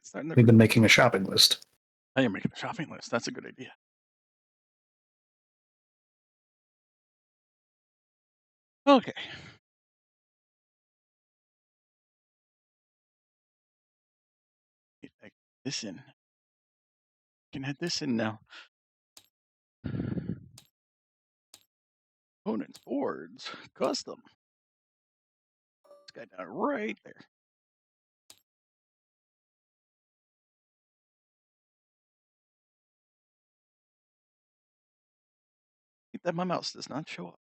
starting to... We've been making a shopping list. Oh, you're making a shopping list. That's a good idea. Okay. Get this in. Can add this in now. Opponent's boards. Custom. This guy down right there. That my mouse does not show up.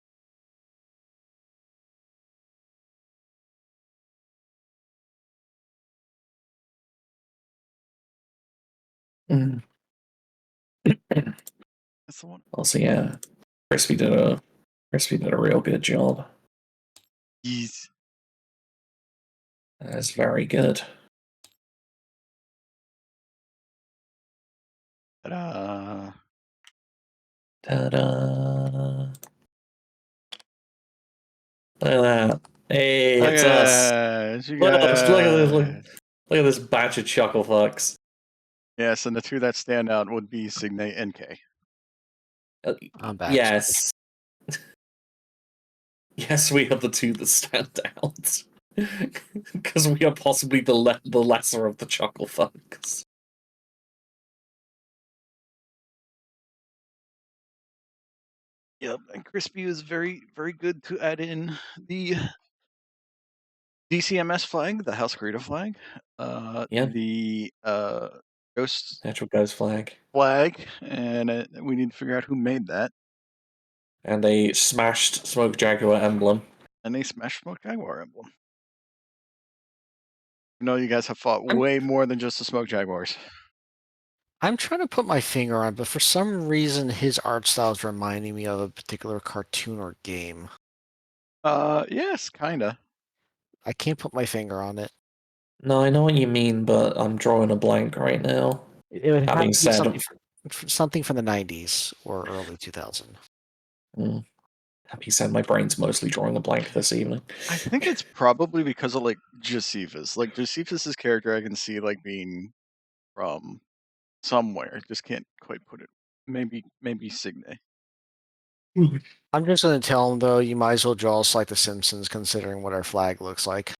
Mm. That's the one. Also, yeah, Crispy did a real good job. Yes. That's very good. Ta-da. Ta-da! Look at that! Hey, it's us! Look at this! Look at this! Look at this batch of chuckle fucks. Yes, and the two that stand out would be Signe and Kay. I'm back. Yes. Yes, we are the two that stand out. Because we are possibly the lesser of the chuckle fucks. Yep, and Crispy is very, very good to add in the DCMS flag, the House Creative flag, the Ghost Natural Ghost flag, and we need to figure out who made that. And a smashed Smoke Jaguar emblem. And a smashed Smoke Jaguar emblem. You know, you guys have fought way more than just the Smoke Jaguars. I'm trying to put my finger on it, but for some reason his art style is reminding me of a particular cartoon or game. Yes, kinda. I can't put my finger on it. No, I know what you mean, but I'm drawing a blank right now. It would have Having to be said something from the 90s or early 2000. Happy said my brain's mostly drawing a blank this evening. I think it's probably because of like Josephus. Like Josephus's character I can see like being from somewhere. Just can't quite put it. Maybe Signe. I'm just going to tell him, though, you might as well draw us like The Simpsons, considering what our flag looks like.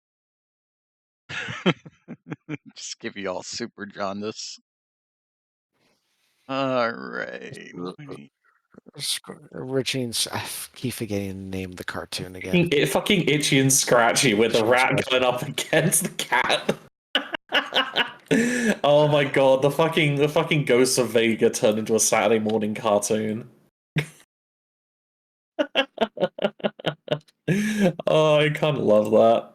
Just give you all super jaundice. Alright. Richie's, I keep forgetting the name of the cartoon again. Fucking Itchy and Scratchy with the rat going up against the cat. Oh my god, the fucking Ghosts of Vega turned into a Saturday morning cartoon. Oh, I kind of love that.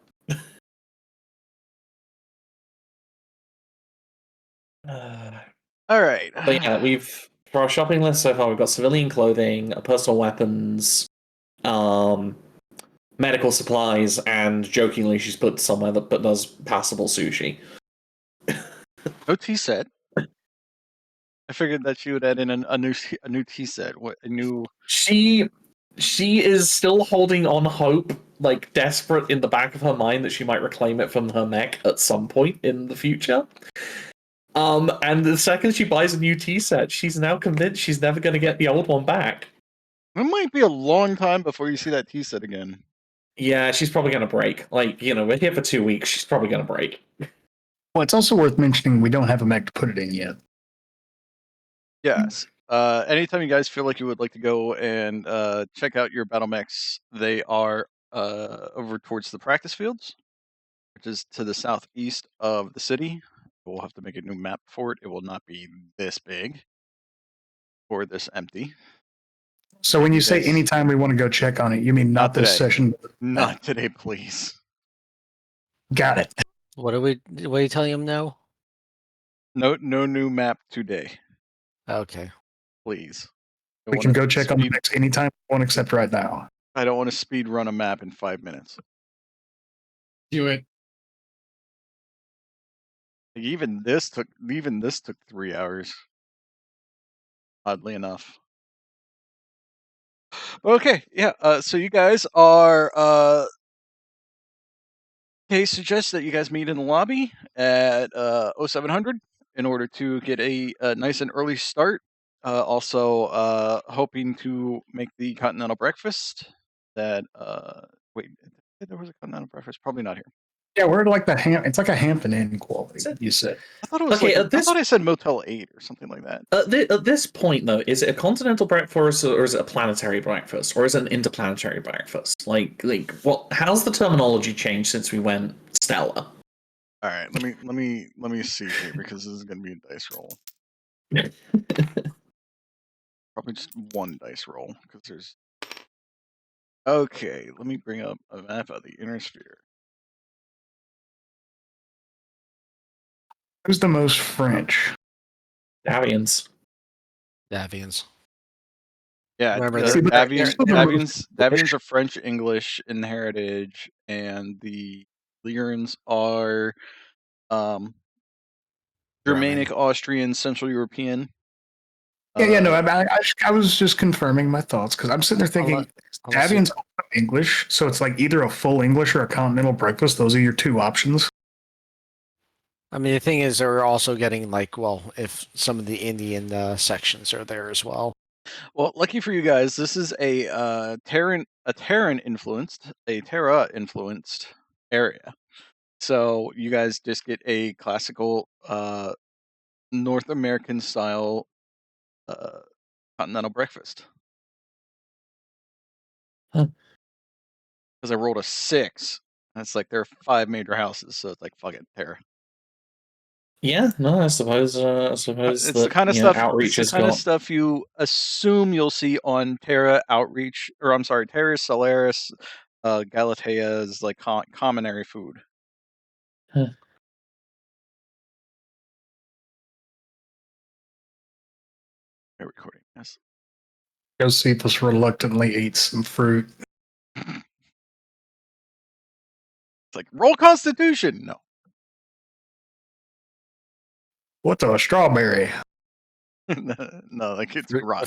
Alright. But yeah, for our shopping list so far, we've got civilian clothing, personal weapons, medical supplies, and jokingly she's put somewhere that does passable sushi. No tea set. I figured that she would add in a new tea set. What a new... She is still holding on hope, like desperate in the back of her mind that she might reclaim it from her mech at some point in the future. And the second she buys a new tea set, she's now convinced she's never going to get the old one back. It might be a long time before you see that tea set again. Yeah, she's probably going to break. Like, you know, we're here for 2 weeks. She's probably going to break. Well, it's also worth mentioning we don't have a mech to put it in yet. Yes. Anytime you guys feel like you would like to go and check out your battle mechs, they are over towards the practice fields, which is to the southeast of the city. We'll have to make a new map for it. It will not be this big or this empty. So when you say anytime we want to go check on it, you mean not this session? Not today, please. Got it. What are you telling him now? No new map today. Okay. Please. We can go check on the next anytime we want, except right now. I don't want to speed run a map in 5 minutes. Do it. Even this took 3 hours. Oddly enough. Okay, yeah. So you guys are Kay suggests that you guys meet in the lobby at 0700 in order to get a nice and early start. Also, hoping to make the continental breakfast. That wait, there was a continental breakfast. Probably not here. Yeah, we're like the it's like a Hampton Inn quality. You said. I thought it was Okay, like I thought I said Motel 8 or something like that. At this point, though, is it a continental breakfast or is it a planetary breakfast or is it an interplanetary breakfast? Like what? How's the terminology changed since we went stellar? All right, let me see here because this is gonna be a dice roll. Probably just one dice roll because there's. Okay, let me bring up a map of the inner sphere. Who's the most French? Davians. Davians. Yeah, Remember, Davians are French English in heritage, and the Lyrans are Germanic, Austrian, Central European. Yeah, no, I was just confirming my thoughts because I'm sitting there thinking Davian's English, so it's like either a full English or a continental breakfast. Those are your two options. I mean, the thing is, they're also getting like, well, if some of the Indian sections are there as well. Well, lucky for you guys, this is a Terra influenced area. So you guys just get a classical North American style continental breakfast. Huh. Because I rolled a 6. And it's like there are 5 major houses, so it's like fuck it, Terra. Yeah, no, I suppose. It's the kind of stuff. Outreach it's the kind of stuff you assume you'll see on Terra Outreach, or I'm sorry, Terra Solaris, Galatea is like commonary food. Huh. They're recording. Yes. Josephus reluctantly eats some fruit. It's like roll Constitution. No. What's a strawberry? No, like it's rotten.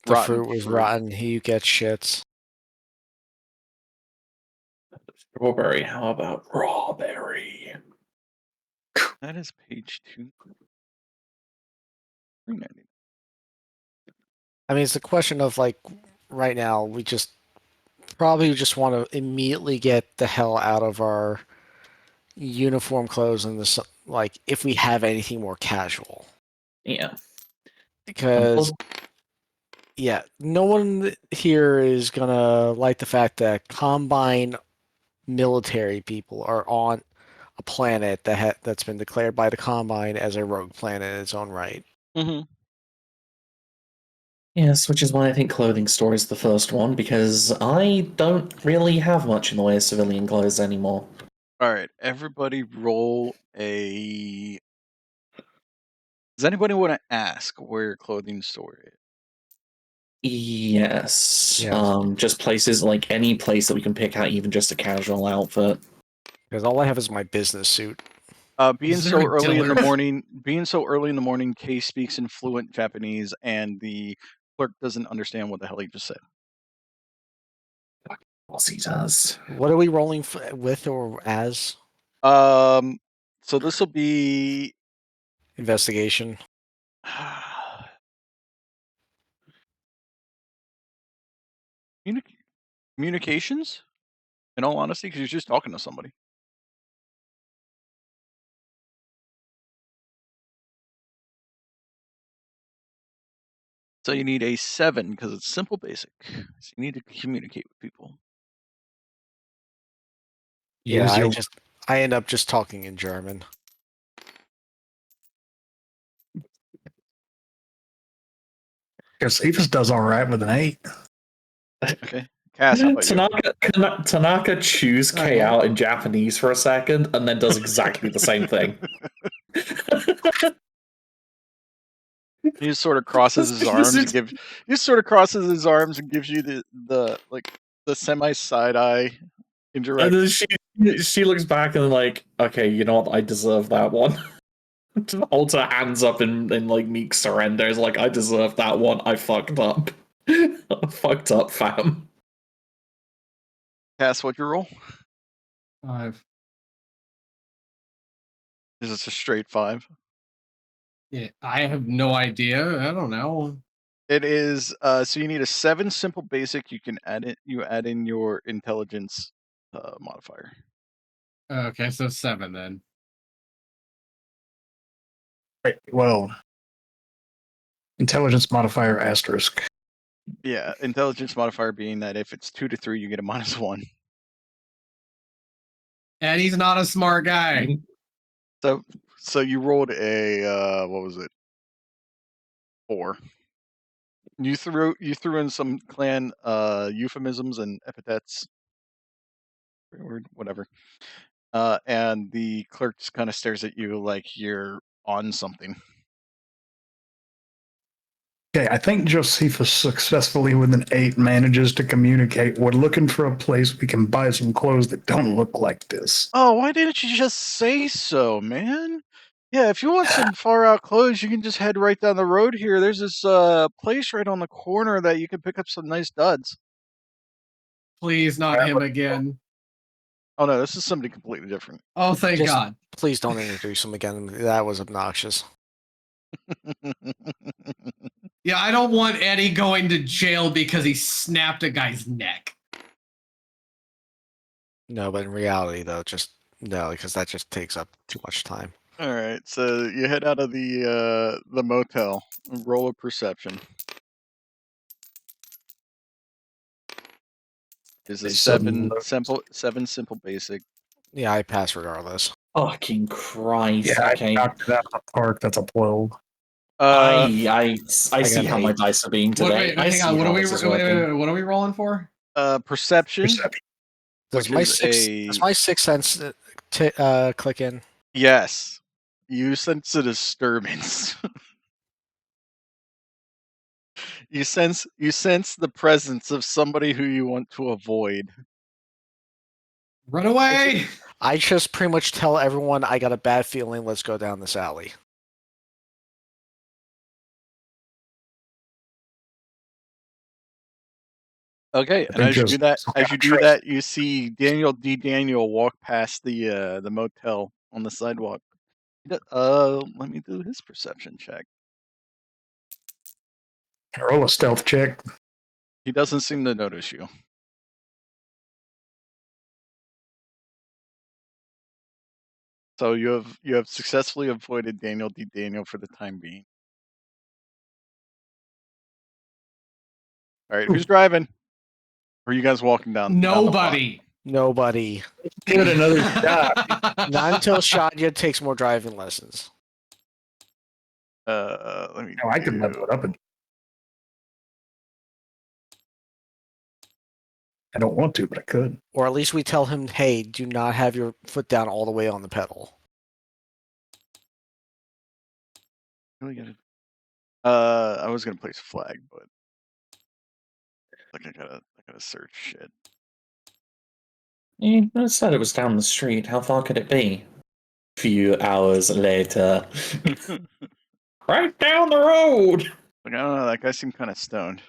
The fruit was rotten. He gets shits. Strawberry. How about strawberry? That is page 2. 390. I mean, it's a question of like right now we just probably just want to immediately get the hell out of our uniform clothes and this, like, if we have anything more casual. Yeah. Because yeah, no one here is gonna like the fact that Combine military people are on a planet that's been declared by the Combine as a rogue planet in its own right. Mm-hmm. Yes, which is why I think clothing store is the first one, because I don't really have much in the way of civilian clothes anymore. All right, everybody roll a... Does anybody want to ask where your clothing store is? Yes. Just places, like any place that we can pick out, even just a casual outfit. Because all I have is my business suit. Being so early in the morning, Kay speaks in fluent Japanese, and the clerk doesn't understand what the hell he just said. Of course he does. What are we rolling with or as? So this will be investigation. Communications. In all honesty, because you're just talking to somebody. So you need a 7 because it's simple basic. So you need to communicate with people. Yeah, I end up just talking in German. Josephus does all right with an 8. Okay. Kass, how about Tanaka chews Kay out in Japanese for a second and then does exactly the same thing. He just sort of crosses his arms and gives you the semi side eye indirect. And then she looks back and like, okay, you know what? I deserve that one. Holds her hands up in like meek surrender. Is like, I deserve that one. I fucked up. I fucked up, fam. Kass, what'd you roll? 5. Is this a straight 5? Yeah, I have no idea. I don't know. It is. So you need a 7 simple basic. You can add it. You add in your intelligence modifier. Okay, so 7 then. Right, well, intelligence modifier asterisk. Yeah, intelligence modifier being that if it's 2 to 3, you get a -1. And he's not a smart guy. So you rolled a what was it? 4. You threw in some clan euphemisms and epithets, word, whatever. And the clerk just kind of stares at you like you're on something. Okay, I think Josephus successfully with an 8 manages to communicate. We're looking for a place we can buy some clothes that don't look like this. Oh, why didn't you just say so, man? Yeah, if you want some far out clothes, you can just head right down the road here. There's this place right on the corner that you can pick up some nice duds. Please, not him again. Oh no, this is somebody completely different. Oh, thank God. Please don't introduce him again. That was obnoxious. Yeah, I don't want Eddie going to jail because he snapped a guy's neck. No, but in reality, though, just no, because that just takes up too much time. All right, so you head out of the motel. Roll a perception. Is a 7 simple basic. Yeah, I pass regardless. Fucking Christ. Yeah, okay. I knocked it out of the park. That's a 12. I see how my dice are being today. Wait, hang on. What are we rolling for? Perception. Does my sixth sense click in? Yes. You sense a disturbance. You sense the presence of somebody who you want to avoid. Run away! I just pretty much tell everyone I got a bad feeling. Let's go down this alley. Okay, and as you do that, you see Daniel D. Daniel walk past the motel on the sidewalk. Let me do his perception check. Roll a stealth check. He doesn't seem to notice you. So you have successfully avoided Daniel D. Daniel for the time being. All right, who's driving? Or are you guys walking down? Nobody. Nobody. Give it another shot. Not until Shadya takes more driving lessons. Let me. No, I can level it up. I don't want to, but I could. Or at least we tell him, hey, do not have your foot down all the way on the pedal. Really good. I was gonna place a flag, but like I gotta search shit. You said it was down the street. How far could it be? A few hours later. Right down the road! Like, I don't know, that guy seemed kind of stoned.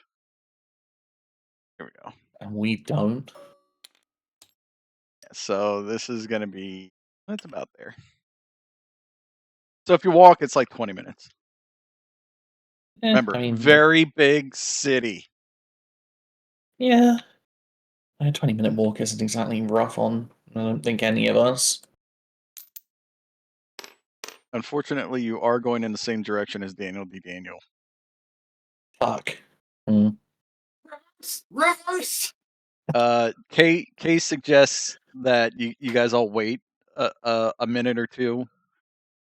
Here we go. And we don't. Yeah, so this is gonna be, it's about there. So if you walk, it's like 20 minutes. Remember, very big city. Yeah. A 20-minute walk isn't exactly rough on, I don't think, any of us. Unfortunately, you are going in the same direction as Daniel D. Daniel. Fuck. Reverse! Kay suggests that you guys all wait a minute or two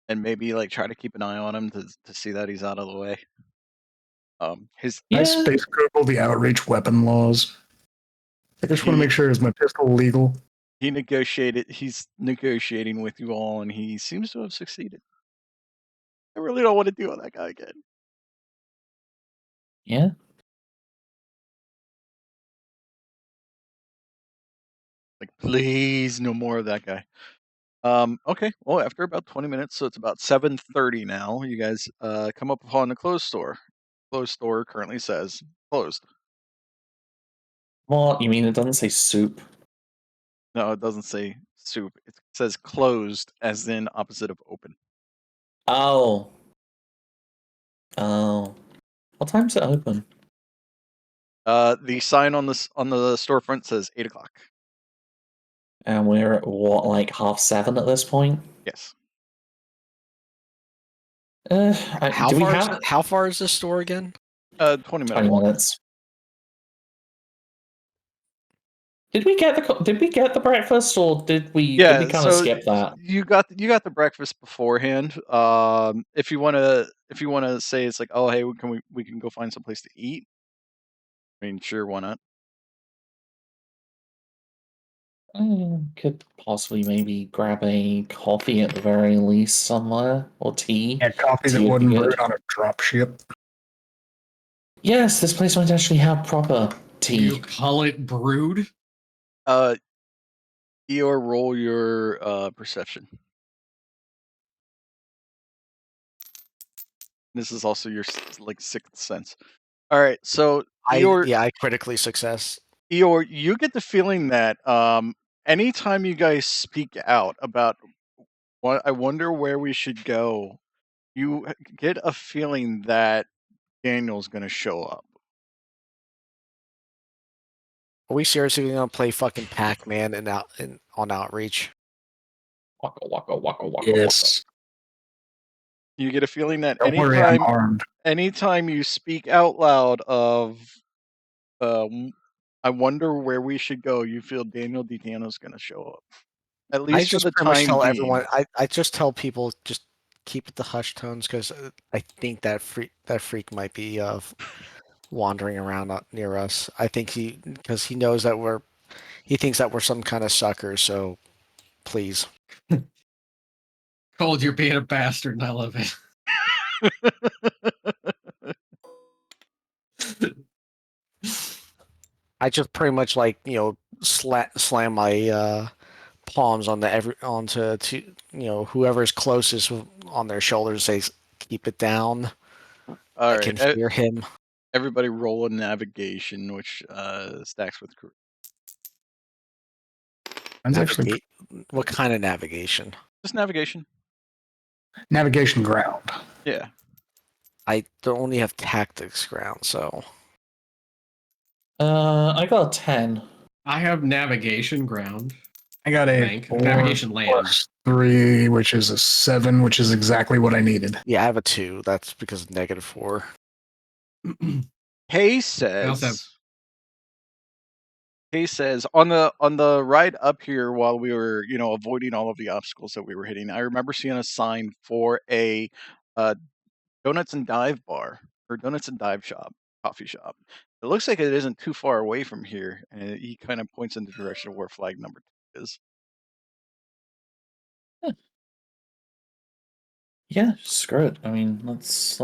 and maybe like try to keep an eye on him to see that he's out of the way. I space Google the outreach weapon laws. I just want to make sure, is my pistol legal? He's negotiating with you all, and he seems to have succeeded. I really don't want to deal with that guy again. Yeah. Like, please, no more of that guy. Okay. Well, after about 20 minutes, so it's about 7:30 now. You guys come up upon the clothes store. Clothes store currently says closed. What? You mean it doesn't say soup? No, it doesn't say soup. It says closed, as in opposite of open. Oh. Oh. What time's it open? The sign on the storefront says 8 o'clock. And we're at what, like 7:30 at this point? Yes. How far is this store again? 20 minutes. 20 minutes. Did we get the breakfast, or did we kind of skip that? You got the breakfast beforehand. If you wanna say it's like, oh hey, we can go find some place to eat. I mean, sure, why not? Could possibly maybe grab a coffee at the very least somewhere, or tea. Yeah, coffee that wasn't brewed on a drop ship. Yes, this place might actually have proper tea. You call it brewed? Eeyore, roll your perception. This is also your like sixth sense. All right, so Eeyore, I critically success. Eeyore, you get the feeling that anytime you guys speak out about what I wonder where we should go, you get a feeling that Daniel's going to show up. Are we seriously going to play fucking Pac-Man on Outreach? Waka waka waka waka. Yes. You get a feeling that Don't worry, I'm armed. anytime you speak out loud of I wonder where we should go, you feel Daniel DiTiano's going to show up. At least for the time being. Everyone, I just tell people just keep it the hush tones, because I think that freak might be wandering around near us. I think because he knows that he thinks that we're some kind of sucker. So please. Cold, you're being a bastard, and I love it. I just pretty much slam my palms onto whoever's closest on their shoulders. Say, keep it down. All I right. can hear him. Everybody roll a navigation, which stacks with crew. What kind of navigation? Just navigation. Navigation ground. Yeah. I only have tactics ground, so. I got a 10. I have navigation ground. I got a 4 navigation land. +3, which is a 7, which is exactly what I needed. Yeah, I have a 2. That's because of -4. Kay says on the ride up here, while we were avoiding all of the obstacles that we were hitting, I remember seeing a sign for a donuts and dive bar, or donuts and dive shop, coffee shop. It looks like it isn't too far away from here, and he kind of points in the direction of where flag number 2 is. Yeah, screw it. I mean, let's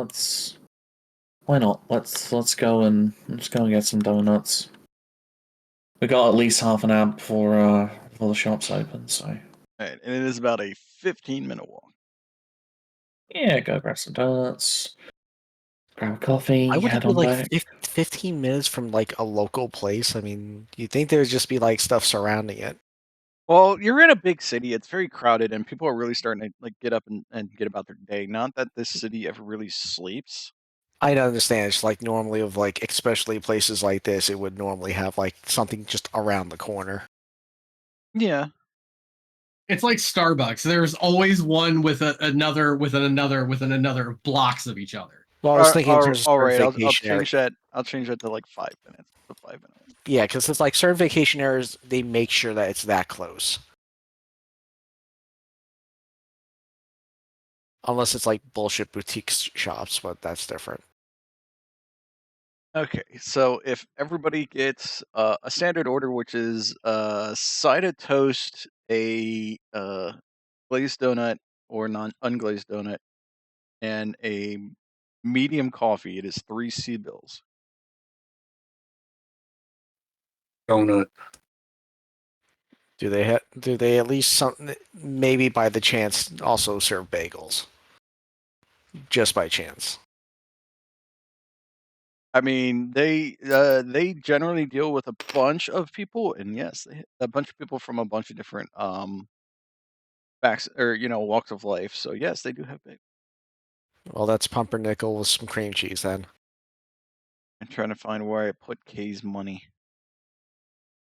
why not? Let's go and get some donuts. We got at least half an hour before the shop's open, so. All right, and it is about a 15-minute walk. Yeah, go grab some donuts, grab a coffee. I would head do on like back. 15 minutes from like a local place. I mean, you'd think there'd just be like stuff surrounding it. Well, you're in a big city. It's very crowded, and people are really starting to like get up and get about their day. Not that this city ever really sleeps. I understand. It's like normally especially places like this, it would normally have like something just around the corner. Yeah. It's like Starbucks. There's always one with another blocks of each other. Well, I was thinking all right, I'll change that. I'll change that to like 5 minutes. 5 minutes. Yeah, because it's like certain vacation areas, they make sure that it's that close. Unless it's like bullshit boutique shops, but that's different. Okay, so if everybody gets a standard order, which is a side of toast, a glazed donut or unglazed donut, and a medium coffee, it is 3 sea bills. Donut. Do they at least maybe by the chance also serve bagels? Just by chance. I mean, they generally deal with a bunch of people, and yes, a bunch of people from a bunch of different backs or walks of life. So yes, they do have big. Well, that's pumpernickel with some cream cheese then. I'm trying to find where I put Kay's money.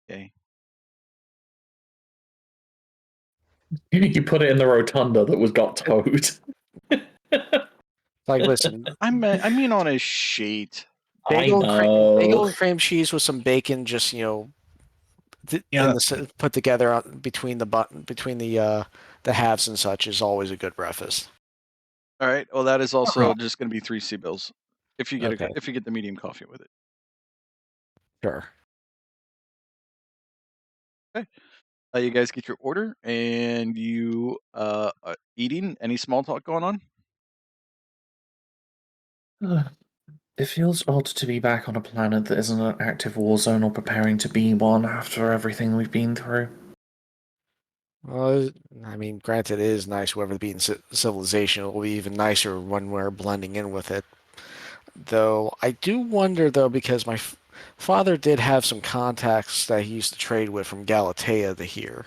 Okay. You put it in the rotunda that was got towed. Like, listen, I mean on a sheet. bagel know. and cream cheese with some bacon, just put together between the halves and such is always a good breakfast. All right. Well, that is also just going to be 3 sea bills if you get Okay. if you get the medium coffee with it. Sure. Okay. You guys get your order, and you are eating. Any small talk going on? It feels odd to be back on a planet that isn't an active war zone or preparing to be one after everything we've been through. Well, I mean, granted, it is nice whoever being civilization. It will be even nicer when we're blending in with it. Though I do wonder, though, because my father did have some contacts that he used to trade with from Galatea to here,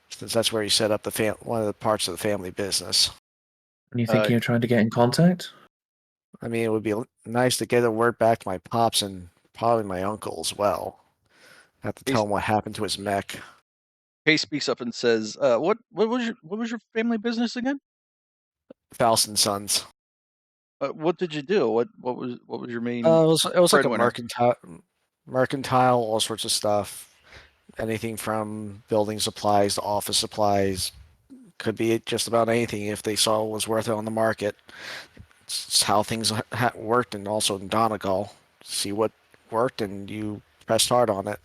since that's where he set up one of the parts of the family business. And you think you're trying to get in contact? I mean, it would be nice to get a word back to my pops and probably my uncle as well. I have to tell him what happened to his mech. Kay speaks up and says, "What was your family business again?" Faust and Sons. What did you do? What was your main? It was like a breadwinner? mercantile, all sorts of stuff. Anything from building supplies to office supplies. Could be just about anything if they saw it was worth it on the market. It's how things worked, and also in Donegal. See what worked, and you pressed hard on it.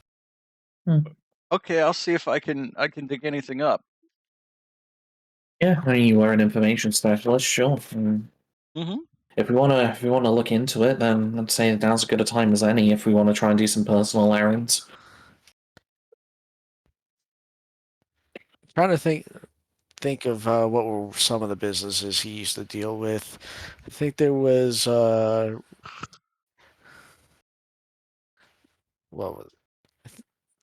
Okay, I'll see if I can dig anything up. Yeah, I mean, you are an information specialist, sure. Mm-hmm. If we wanna look into it, then I'd say now's as good a time as any. If we want to try and do some personal errands. Trying to think of what were some of the businesses he used to deal with. I think there was I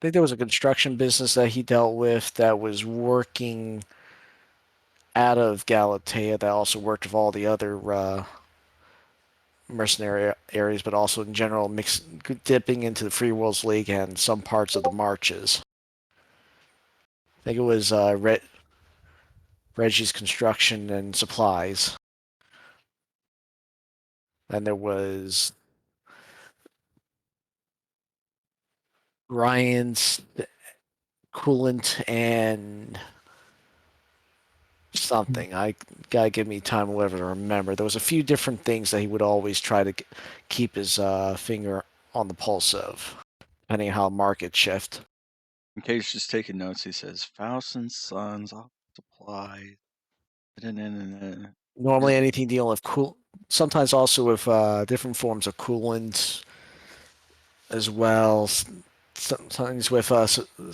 think there was a construction business that he dealt with that was working out of Galatea that also worked with all the other mercenary areas, but also in general dipping into the Free Worlds League and some parts of the marches. I think it was Reggie's Construction and Supplies. Then there was Ryan's Coolant and something. I gotta give me time or whatever to remember. There was a few different things that he would always try to keep his finger on the pulse of, depending on how market shift. In case just taking notes, he says Faust and Sons, office supplies. Normally, anything dealing with sometimes also with different forms of coolant as well. Sometimes with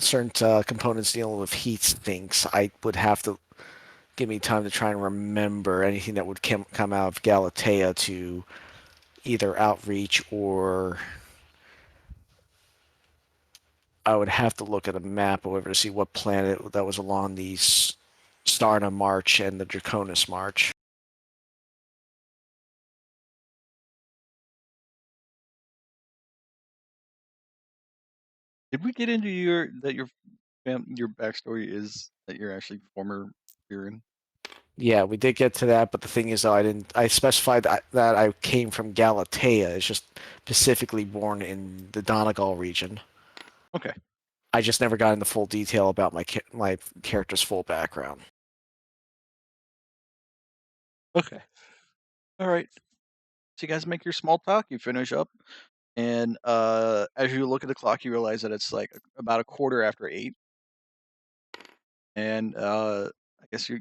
certain components dealing with heat sinks. I would have to give me time to try and remember anything that would come out of Galatea to either outreach or I would have to look at a map or whatever to see what planet that was along the Starna March and the Draconis March. Did we get into your backstory is that you're actually former Buren? Yeah, we did get to that, but the thing is, though, I specified that I came from Galatea. It's just specifically born in the Donegal region. Okay. I just never got into full detail about my character's full background. Okay. All right. So you guys make your small talk. You finish up, and as you look at the clock, you realize that it's like about 8:15, and I guess you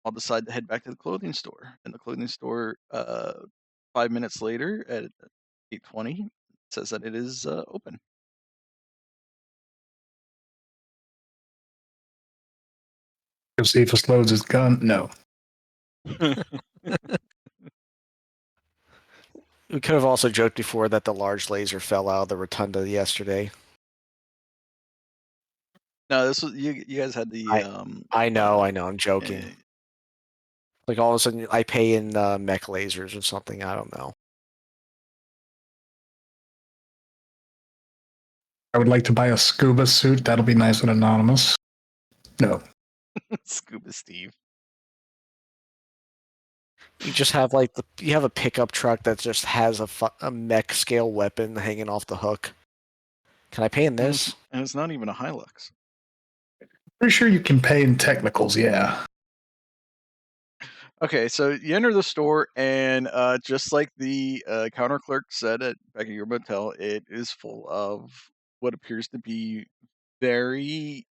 all decide to head back to the clothing store. And the clothing store, 5 minutes later at 8:20, says that it is open. Josephus loads his gun. No. We could have also joked before that the large laser fell out of the rotunda yesterday. No, this was you. You guys had the. I know. I'm joking. Yeah. Like all of a sudden, I pay in mech lasers or something. I don't know. I would like to buy a scuba suit. That'll be nice and anonymous. No. Scuba Steve. You just have like you have a pickup truck that just has a mech scale weapon hanging off the hook. Can I pay in this? And it's not even a Hilux. Pretty sure you can pay in technicals, yeah. Okay, so you enter the store, and just like the counter clerk said back at your motel, it is full of what appears to be very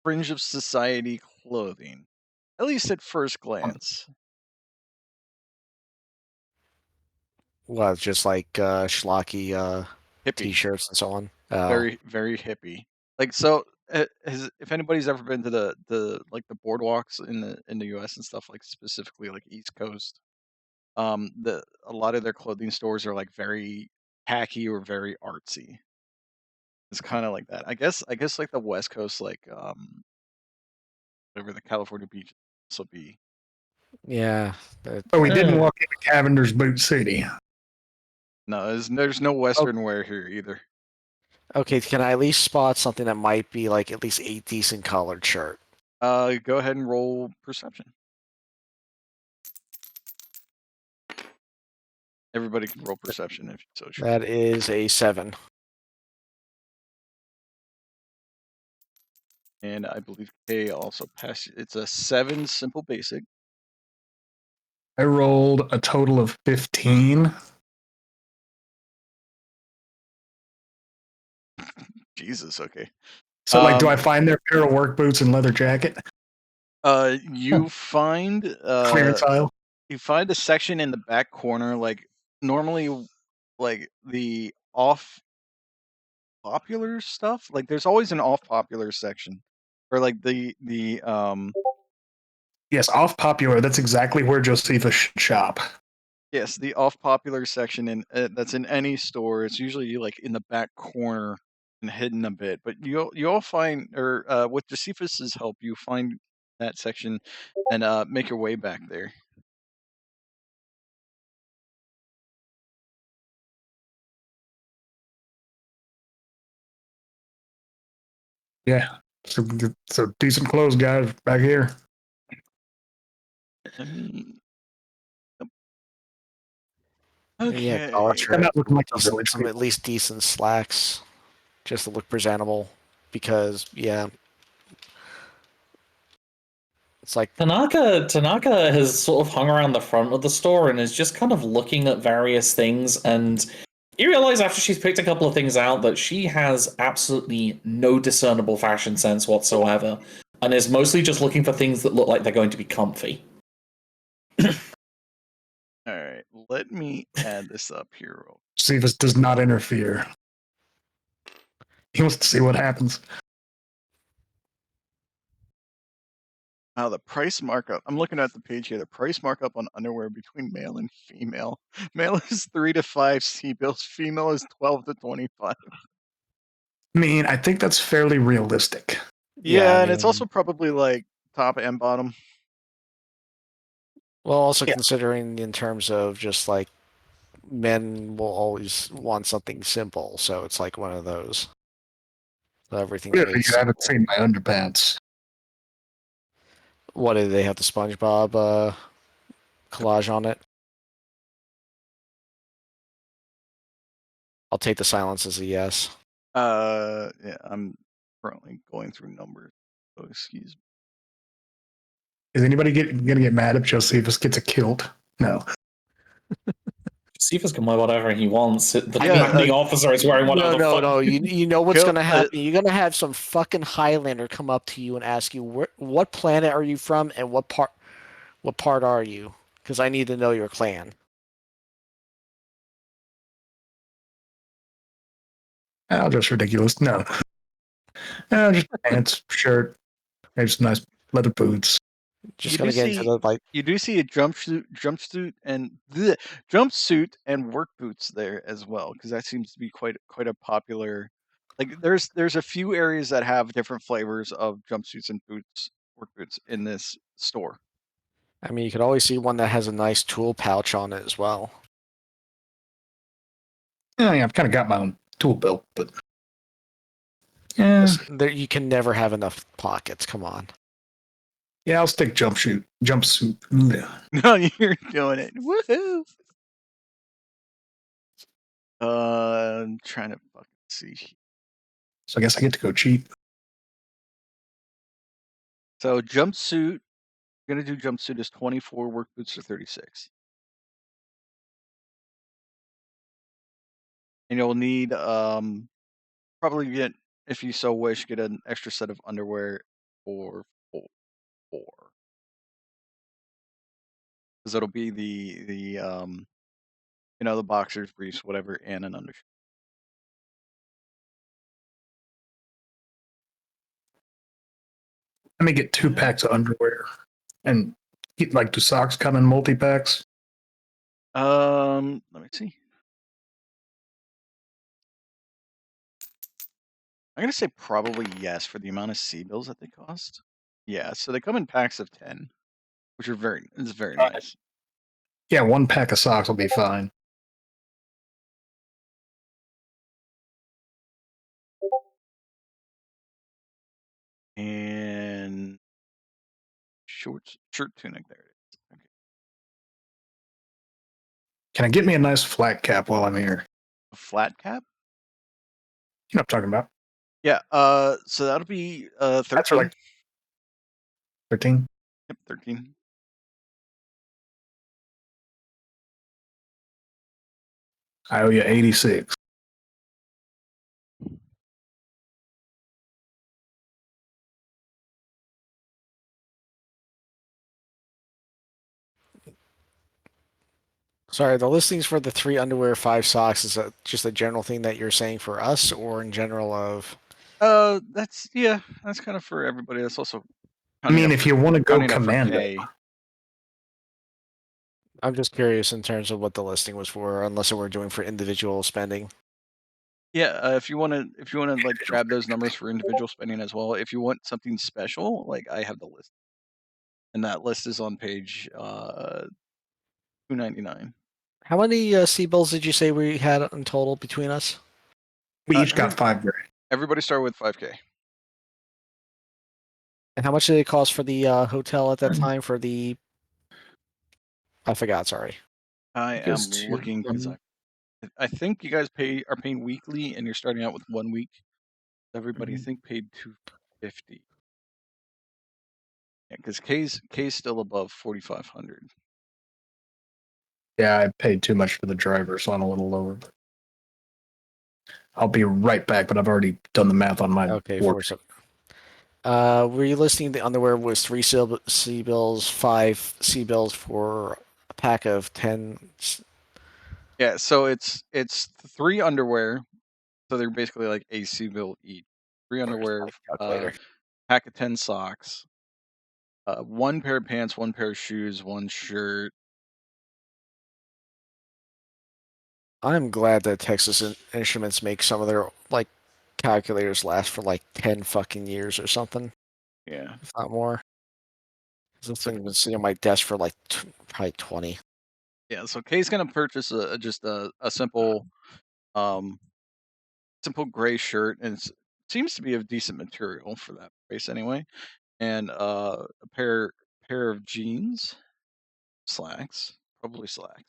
fringe of society clothing, at least at first glance. Well, it's just like schlocky Hippie. t-shirts and so on. Very, very hippie. Like, so if anybody's ever been to the like the boardwalks in the US and stuff, like specifically like East Coast, a lot of their clothing stores are like very tacky or very artsy. It's kind of like that. I guess like the West Coast, like whatever the California beach will be. Yeah. But we didn't walk into Cavender's Boot City. No, there's no Western wear here either. Okay, can I at least spot something that might be like at least a decent colored shirt? Go ahead and roll perception. Everybody can roll perception if you so choose. That is a 7. And I believe Kay also passed. It's a 7 simple basic. I rolled a total of 15. Jesus, okay. So, like, do I find their pair of work boots and leather jacket? You find Clearance aisle. You find a section in the back corner, like normally, like the off popular stuff. Like, there's always an off popular section, or like the Yes, off popular. That's exactly where Josephus should shop. Yes, the off popular section in that's in any store. It's usually like in the back corner and hidden a bit. But you'll find, or with Josephus's help, you find that section and make your way back there. Yeah, so decent clothes guys back here. Okay. Yeah, collar shirt. Not looking like some at least decent slacks, just to look presentable. Because it's like Tanaka has sort of hung around the front of the store and is just kind of looking at various things, and you realize after she's picked a couple of things out that she has absolutely no discernible fashion sense whatsoever, and is mostly just looking for things that look like they're going to be comfy. All right, let me add this up here. Josephus does not interfere. He wants to see what happens. The price markup. I'm looking at the page here. The price markup on underwear between male and female. Male is 3 to 5 C-bills. Female is 12 to 25. I mean, I think that's fairly realistic. Yeah, and it's also probably like top and bottom. Well, also considering in terms of just like men will always want something simple, so it's like one of those. So everything. You haven't seen my underpants. What did they have the SpongeBob collage on it? I'll take the silence as a yes. Yeah, I'm currently going through numbers. So excuse me. Is anybody gonna get mad if Josephus gets a kilt? No. Josephus can wear whatever he wants. The commanding officer is wearing whatever. No. You know what's gonna happen. You're gonna have some fucking Highlander come up to you and ask you what planet are you from and what part are you? Because I need to know your clan. Oh, just ridiculous. No. Just pants, shirt, maybe some nice leather boots. Just gonna get into the like. You do see a jumpsuit and work boots there as well, because that seems to be quite a popular Like there's a few areas that have different flavors of jumpsuits and boots, work boots in this store. I mean, you could always see one that has a nice tool pouch on it as well. Yeah, I've kind of got my own tool belt, but yeah, There, you can never have enough pockets. Come on. yeah, I'll stick jumpsuit. Yeah. No, you're doing it. Woohoo! I'm trying to fucking see. So I guess I get to go cheap. So jumpsuit, gonna do jumpsuit is 24, work boots are 36. And you'll need probably get, if you so wish, get an extra set of underwear for 4. Because it'll be the the boxers, briefs, whatever, and an undershirt. Let me get 2 packs of underwear, and get, like, do socks come in multi packs? Let me see. I'm gonna say probably yes for the amount of C-bills that they cost. Yeah, so they come in packs of 10, which are very nice. Yeah, 1 pack of socks will be fine. And shirt tunic, there it is. Okay. Can I get me a nice flat cap while I'm here? A flat cap? You know what I'm talking about? Yeah, so that'll be 13. That's for like 13. Yep, 13. I owe you 86. Sorry, the listings for the 3 underwear, 5 socks, is that just a general thing that you're saying for us, or in general of? That's kind of for everybody. That's also I mean, if you want to go commando, I'm just curious in terms of what the listing was for, unless we're doing for individual spending. Yeah, if you wanna like grab those numbers for individual spending as well. If you want something special, like I have the list, and that list is on page 299. How many C-bills did you say we had in total between us? we each got 5 grand. Everybody started with 5K. And how much did it cost for the hotel at that time for the? I forgot. Sorry. I am looking because I think you guys are paying weekly, and you're starting out with 1 week. Everybody I think paid $250. Yeah, because K's still above 4,500. Yeah, I paid too much for the driver, so I'm a little lower. I'll be right back, but I've already done the math on my board. Were you listing the underwear was 3 C-bills, 5 C-bills for a pack of 10? Yeah, so it's 3 underwear, so they're basically like a C-bill each. 3 underwear, pack of 10 socks, 1 pair of pants, 1 pair of shoes, 1 shirt. I'm glad that Texas Instruments makes some of their like calculators last for like 10 fucking years or something. Yeah, if not more. This thing's been sitting on my desk for like probably 20. Yeah, so Kay's gonna purchase just a simple gray shirt, and it seems to be of decent material for that price anyway, and a pair of jeans, slacks, probably slacks.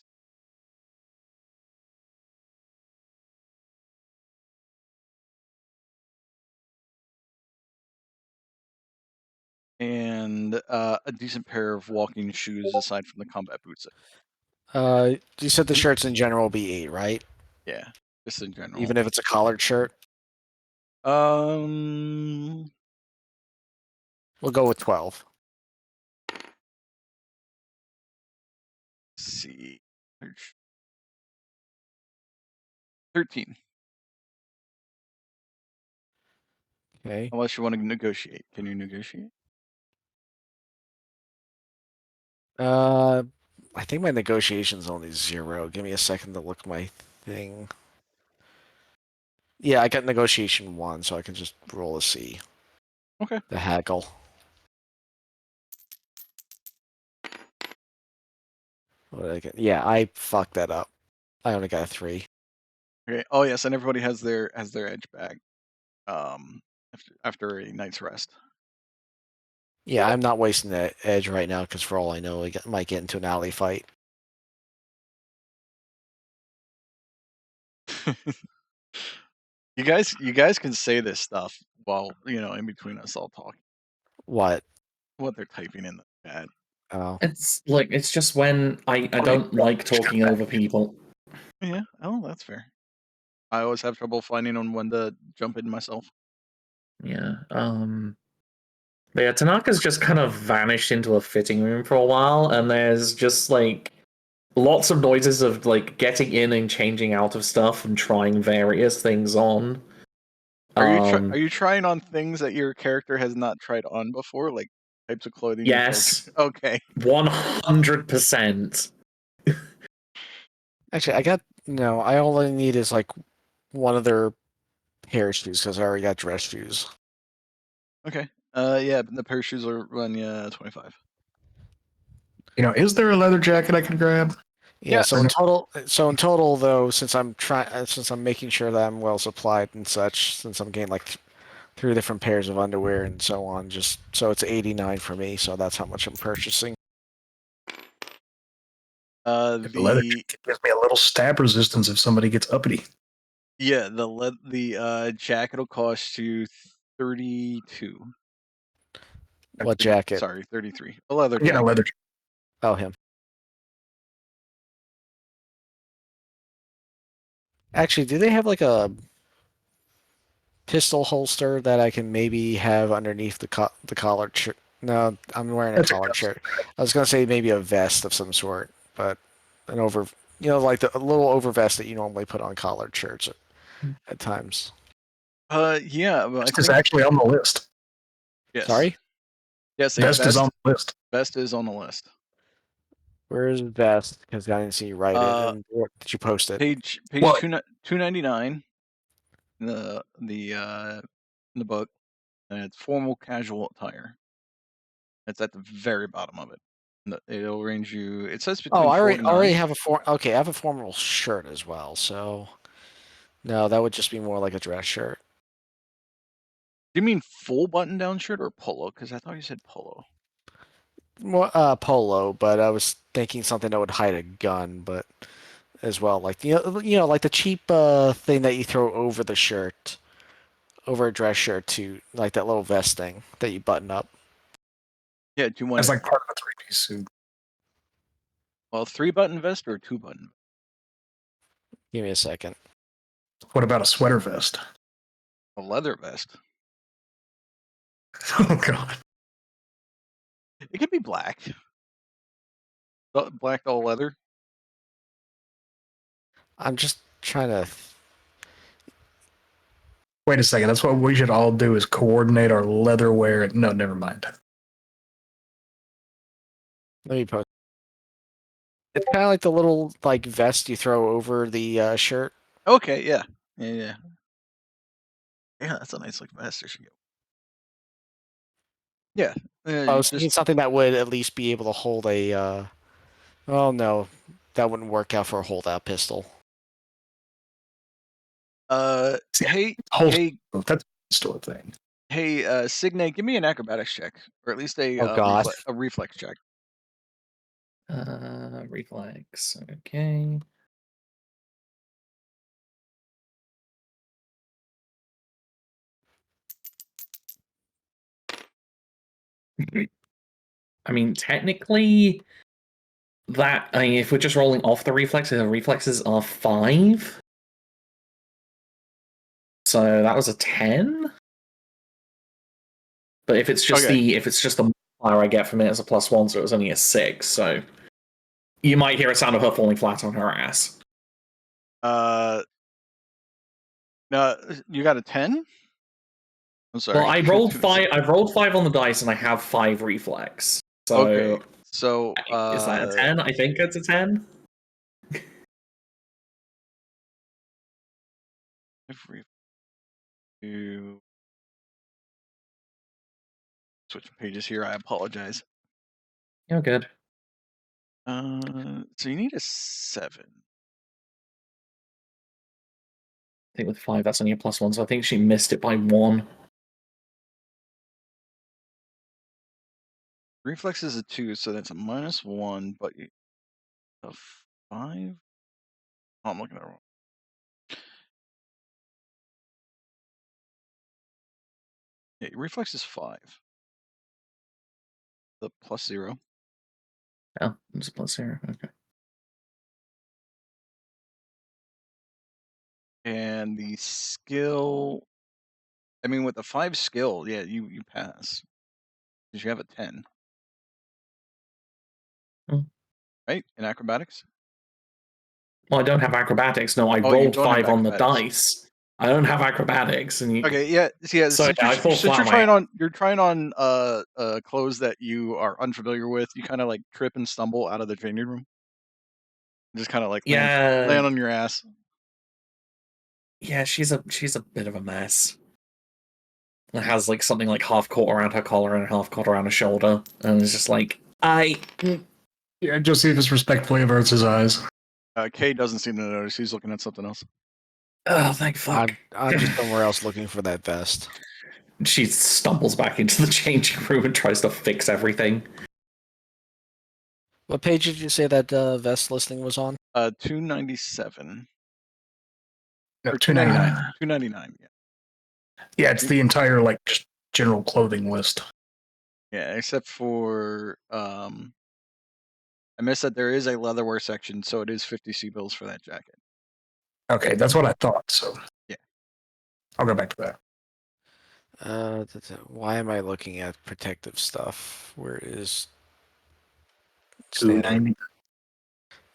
And a decent pair of walking shoes aside from the combat boots. You said the shirts in general will be 8, right? Yeah, just in general. Even if it's a collared shirt? We'll go with 12. Let's see. 13. Okay. Unless you want to negotiate. Can you negotiate? I think my negotiation's only 0. Give me a second to look my thing. Yeah, I got negotiation 1, so I can just roll a C. Okay. The haggle. What did I get? Yeah, I fucked that up. I only got a 3. Okay. Oh yes, and everybody has their edge back. After a night's rest. Yeah, I'm not wasting that edge right now because for all I know, I might get into an alley fight. You guys can say this stuff while in between us all talking. What? What they're typing in the chat. Oh. It's just when I don't like talking over people. Yeah. Oh, that's fair. I always have trouble finding on when to jump in myself. Yeah. But yeah, Tanaka's just kind of vanished into a fitting room for a while, and there's just like lots of noises of like getting in and changing out of stuff and trying various things on. Are you trying on things that your character has not tried on before, like types of clothing? Yes. Okay. 100%. Actually, I only need is like one other pair of shoes because I already got dress shoes. Okay. Yeah, the pair of shoes will run 25. Is there a leather jacket I can grab? Yeah. Yes. So in total, though, since I'm making sure that I'm well supplied and such, since I'm getting like 3 different pairs of underwear and so on, just so it's 89 for me. So that's how much I'm purchasing. The leather jacket gives me a little stab resistance if somebody gets uppity. Yeah, the jacket will cost you 32. What jacket? Sorry, 33. A leather Yeah, jacket. leather. Oh, him. Actually, do they have like a pistol holster that I can maybe have underneath the collared shirt? No, I'm wearing a collared shirt. I was gonna say maybe a vest of some sort, but an over, like a little over vest that you normally put on collared shirts at times. Yeah, but Vest is actually on the list. Yes. Sorry? Yes, Vest is on the list. Vest is on the list. Where is vest? Because I didn't see you write it. And where did you post it? Page 299 in the book, and it's formal casual attire. It's at the very bottom of it. It'll range you. It says between. Oh, I 4 and 9. already have okay, I have a formal shirt as well. So no, that would just be more like a dress shirt. Do you mean full button-down shirt or polo? Because I thought you said polo. More polo, but I was thinking something that would hide a gun, but as well, like like the cheap thing that you throw over the shirt, over a dress shirt, to like that little vest thing that you button up. Yeah, do you want? It's like part of a 3-piece suit. Well, 3-button vest or 2-button? Give me a second. What about a sweater vest? A leather vest. Oh god. It could be black. Black all leather. I'm just trying to. Wait a second. That's what we should all do is coordinate our leather wear. No, never mind. Let me post. It's kind of like the little like vest you throw over the shirt. Okay, yeah. Yeah, that's a nice looking vest. There she go. Yeah. I was thinking something that would at least be able to hold a. Oh no, that wouldn't work out for a holdout pistol. Hey, that's a store thing. Hey, Signe, give me an acrobatics check, or at least a reflex check. Reflex. Okay. I mean, technically, if we're just rolling off the reflexes are 5. So that was a 10. But if it's just the modifier I get from it as a +1, so it was only a 6. So you might hear a sound of her falling flat on her ass. No, you got a 10? I'm sorry. Well, I rolled 5. I've rolled 5 on the dice, and I have 5 reflex. So, okay. So is that a 10? I think it's a 10. to switch pages here. I apologize. You're good. So you need a 7. I think with 5, that's only a +1, so I think she missed it by 1. Reflex is a 2, so that's a -1, but you a 5? Oh, I'm looking at it wrong. Yeah, your reflex is 5. The +0. Oh, it's a +0. Okay. And the skill, I mean, with the 5 skill, yeah, you pass. Because you have a 10. Right? In acrobatics? Well, I don't have acrobatics. No, I Oh, you rolled don't have 5 on the acrobatics. dice. I don't have acrobatics. And you... Okay, yeah. So Since yeah, I fall flat on you're trying on clothes that you are unfamiliar with, you kind of like trip and stumble out of the changing room. Just kind of like land on your ass. Yeah, she's a bit of a mess. It has like something like half caught around her collar and half caught around her shoulder, and it's just like Yeah, Josephus respectfully averts his eyes. Kay doesn't seem to notice. He's looking at something else. Oh, thank fuck. I'm just somewhere else looking for that vest. She stumbles back into the changing room and tries to fix everything. What page did you say that vest listing was on? 297. No, Or 299. 299, yeah. Yeah, it's the entire like just general clothing list. Yeah, except for I missed that there is a leatherwear section, so it is 50 C-bills for that jacket. Okay, that's what I thought. So yeah, I'll go back to that. Why am I looking at protective stuff? Where is 290.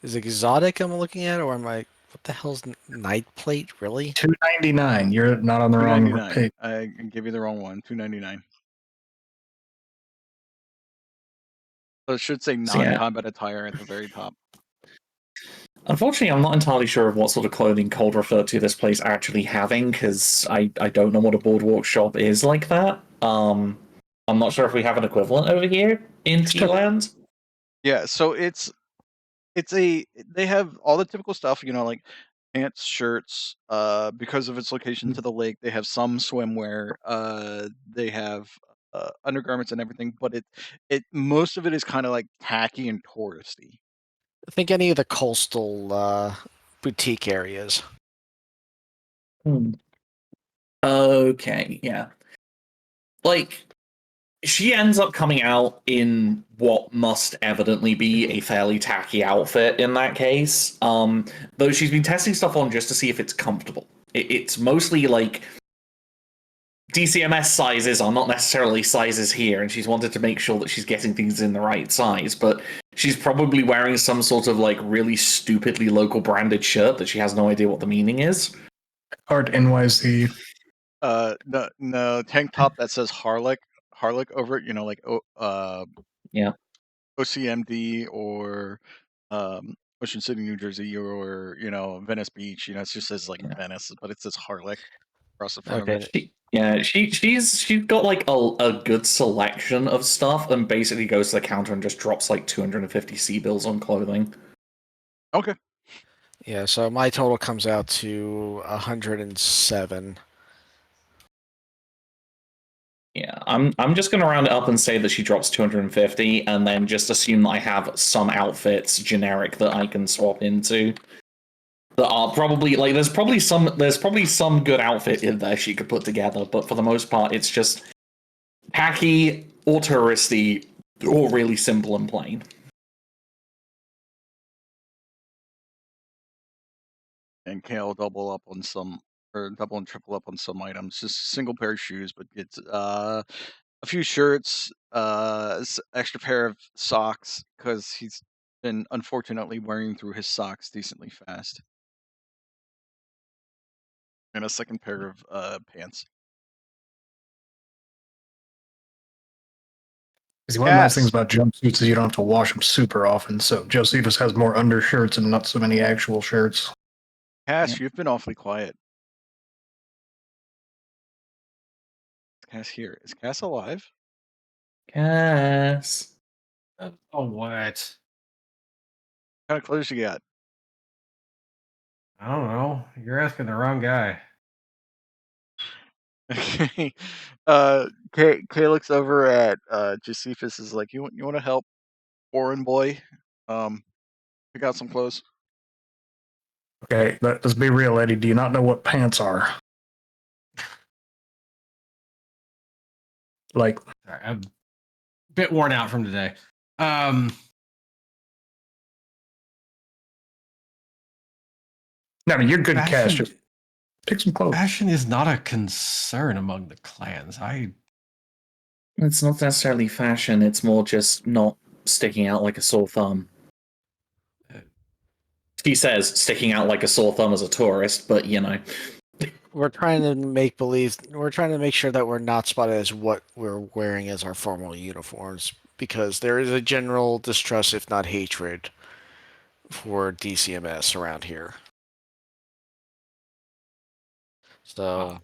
Is it exotic I'm looking at, or am I? What the hell's night plate? Really? 299. You're not on the wrong page. I gave you the wrong one. 299. So it should say non-combat attire at the very top. Unfortunately, I'm not entirely sure of what sort of clothing Cold referred to this place actually having, because I don't know what a boardwalk shop is like that. I'm not sure if we have an equivalent over here in T-Land. Yeah, so they have all the typical stuff, like pants, shirts. Because of its location to the lake, they have some swimwear. They have undergarments and everything, but most of it is kind of like tacky and touristy. I think any of the coastal boutique areas. Okay, yeah. Like, she ends up coming out in what must evidently be a fairly tacky outfit in that case. Though she's been testing stuff on just to see if it's comfortable. It's mostly like DCMS sizes are not necessarily sizes here, and she's wanted to make sure that she's getting things in the right size, but she's probably wearing some sort of like really stupidly local branded shirt that she has no idea what the meaning is. Art NYC. No, tank top that says Harlech over it, like yeah, OCMD or Ocean City, New Jersey, or Venice Beach. It just says like Venice, but it says Harlech across the front of it. She's got like a good selection of stuff, and basically goes to the counter and just drops like 250 C-bills on clothing. Okay. Yeah, so my total comes out to 107. Yeah, I'm just gonna round it up and say that she drops 250, and then just assume that I have some outfits generic that I can swap into. That are probably like there's probably some good outfit in there she could put together, but for the most part, it's just tacky or touristy or really simple and plain. And Kale double and triple up on some items. Just a single pair of shoes, but it's a few shirts, extra pair of socks because he's been unfortunately wearing through his socks decently fast, and a second pair of pants. See, one of the nice things about jumpsuits is you don't have to wash them super often. So Josephus has more undershirts and not so many actual shirts. Kass, you've been awfully quiet. Kass here. Is Kass alive? Kass. Oh, what? What kind of clothes you got? I don't know. You're asking the wrong guy. Okay. Kay looks over at Josephus. Is like, you want to help foreign boy pick out some clothes? Okay, let's be real, Eddie. Do you not know what pants are? Like, Sorry, I'm a bit worn out from today. no, I mean, you're good, Kass. Fashion- Just pick some clothes. Fashion is not a concern among the clans. It's not necessarily fashion, it's more just not sticking out like a sore thumb. He says sticking out like a sore thumb as a tourist, but you know. We're trying to make sure that we're not spotted as what we're wearing as our formal uniforms, because there is a general distrust, if not hatred, for DCMS around here. So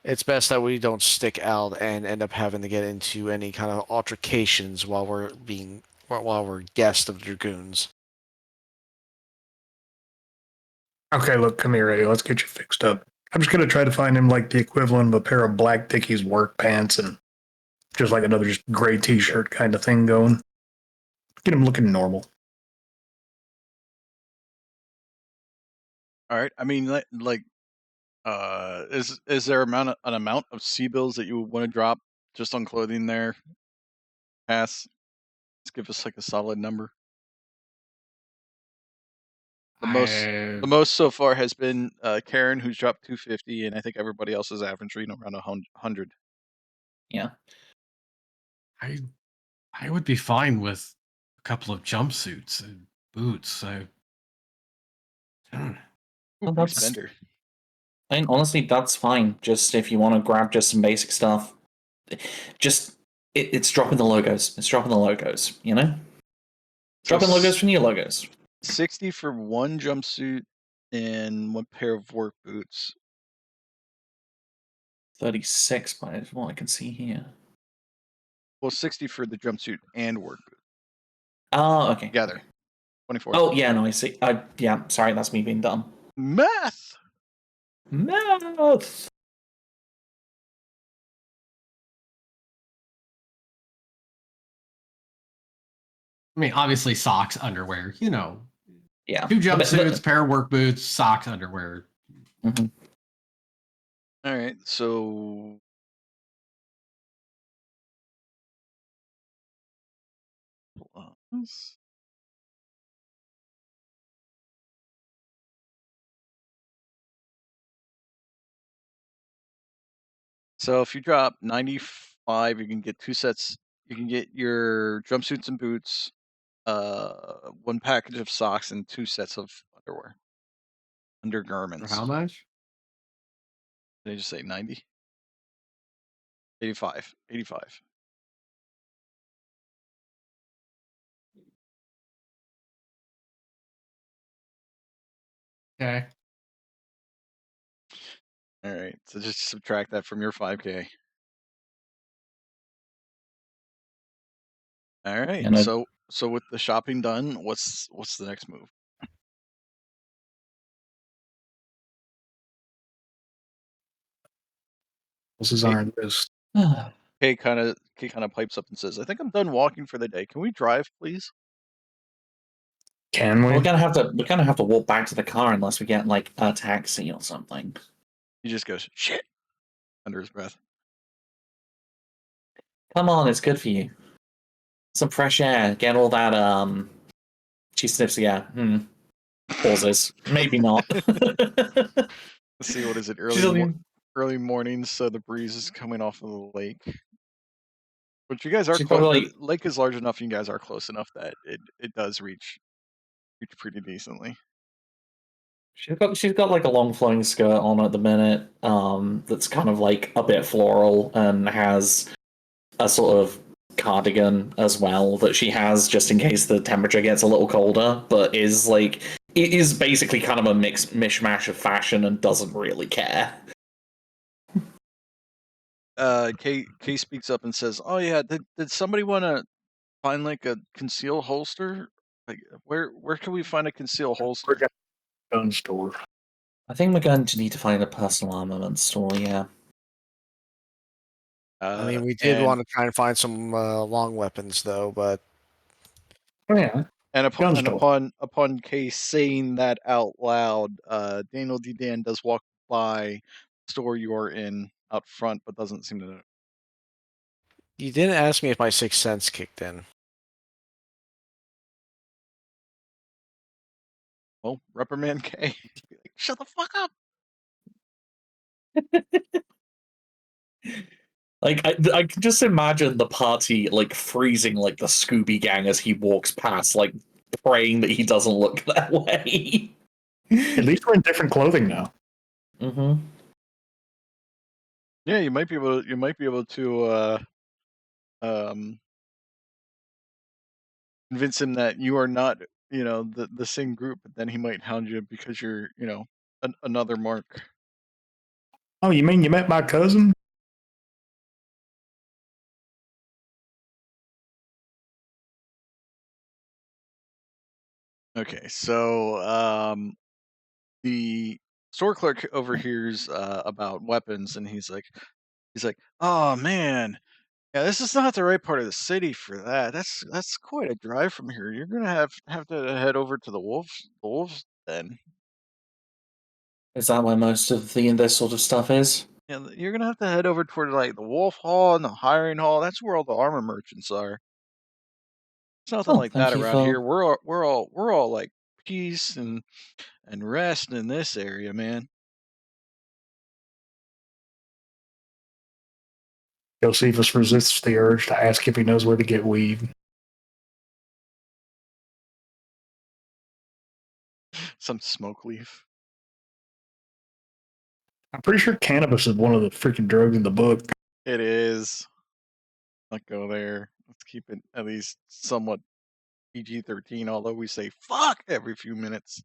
it's best that we don't stick out and end up having to get into any kind of altercations while we're guests of dragoons. Okay, look, come here, Eddie. Let's get you fixed up. I'm just gonna try to find him like the equivalent of a pair of black Dickies work pants and just like another just gray T-shirt kind of thing going. Get him looking normal. All right. I mean, is there an amount of C-bills that you would want to drop just on clothing there? Kass, let's give us like a solid number. The most so far has been Karen, who's dropped 250, and I think everybody else is averaging around 100. Yeah. I would be fine with a couple of jumpsuits and boots. Well, that's spender. I mean, honestly, that's fine. Just if you want to grab just some basic stuff, just it's dropping the logos. It's dropping the logos. You know, dropping logos from your logos. 60 for one jumpsuit and one pair of work boots. 36 by what I can see here. Well, 60 for the jumpsuit and work boot. Oh, okay. Together. 24. Oh, yeah, no, I see. Yeah, sorry, that's me being dumb. Math! Math! I mean, obviously socks, underwear, you know. Yeah. 2 jumpsuits, pair of work boots, socks, underwear. Mm-hmm. All right, so plus. So if you drop 95, you can get 2 sets. You can get your jumpsuits and boots, 1 package of socks, and 2 sets of underwear. Undergarments. For how much? Did I just say 90? 85. 85. Okay. All right, so just subtract that from your 5K. All right, And so with the shopping done, what's the next move? This is on our list. Kay kind of pipes up and says, "I think I'm done walking for the day. Can we drive, please?" Can we? We're gonna have to walk back to the car unless we get like a taxi or something. He just goes, "Shit," under his breath. Come on, it's good for you. Some fresh air. Get all that. She sniffs the air. Pauses. Maybe not. Let's see, what is it? Early mornings, so the breeze is coming off of the lake. But you guys are close. The lake is large enough. You guys are close enough that it does reach pretty decently. She's got like a long flowing skirt on at the minute. That's kind of like a bit floral and has a sort of cardigan as well that she has just in case the temperature gets a little colder. But it is basically kind of a mishmash of fashion and doesn't really care. Kay speaks up and says, "Oh yeah, did somebody want to find like a concealed holster? Like where can we find a concealed holster?" Gun store. I think we're going to need to find a personal armament store, yeah. I mean, we did want to try and find some long weapons, though, but Oh yeah. And Gun store. upon Kay saying that out loud, Daniel D. Dan does walk by the store you are in out front, but doesn't seem to know. you didn't ask me if my sixth sense kicked in. Well, reprimand Kay. Shut the fuck up. Like, I can just imagine the party, like, freezing like the Scooby Gang as he walks past, like, praying that he doesn't look that way. At least we're in different clothing now. Mm-hmm. Yeah, you might be able to convince him that you are not, the same group, but then he might hound you because you're, another mark. Oh, you mean you met my cousin? Okay, so the store clerk overhears about weapons, and he's like, "Oh man, yeah, this is not the right part of the city for that. That's quite a drive from here. You're gonna have to head over to the wolves then. Is that where most of this sort of stuff is? Yeah, you're gonna have to head over toward like the Wolf Hall and the Hiring Hall. That's where all the armor merchants are. It's nothing Oh, like that thank you around here. for... We're all like peace and rest in this area, man." Josephus resists the urge to ask if he knows where to get weed. Some smoke leaf. I'm pretty sure cannabis is one of the freaking drugs in the book. It is. Let's go there. Let's keep it at least somewhat PG-13, although we say fuck every few minutes.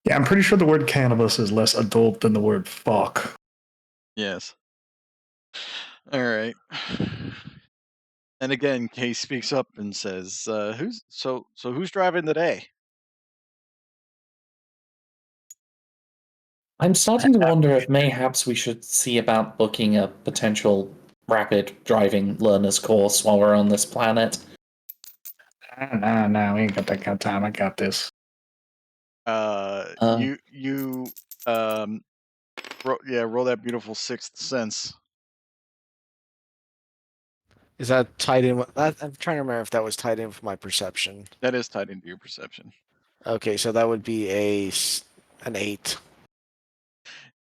Yeah, I'm pretty sure the word cannabis is less adult than the word fuck. Yes. All right. And again, Kay speaks up and says, who's driving today?" I'm starting to wonder if mayhaps we should see about booking a potential rapid driving learner's course while we're on this planet. Nah, we ain't got that kind of time. I got this. Roll that beautiful sixth sense. Is that tied in? I'm trying to remember if that was tied in with my perception. That is tied into your perception. Okay, so that would be an 8.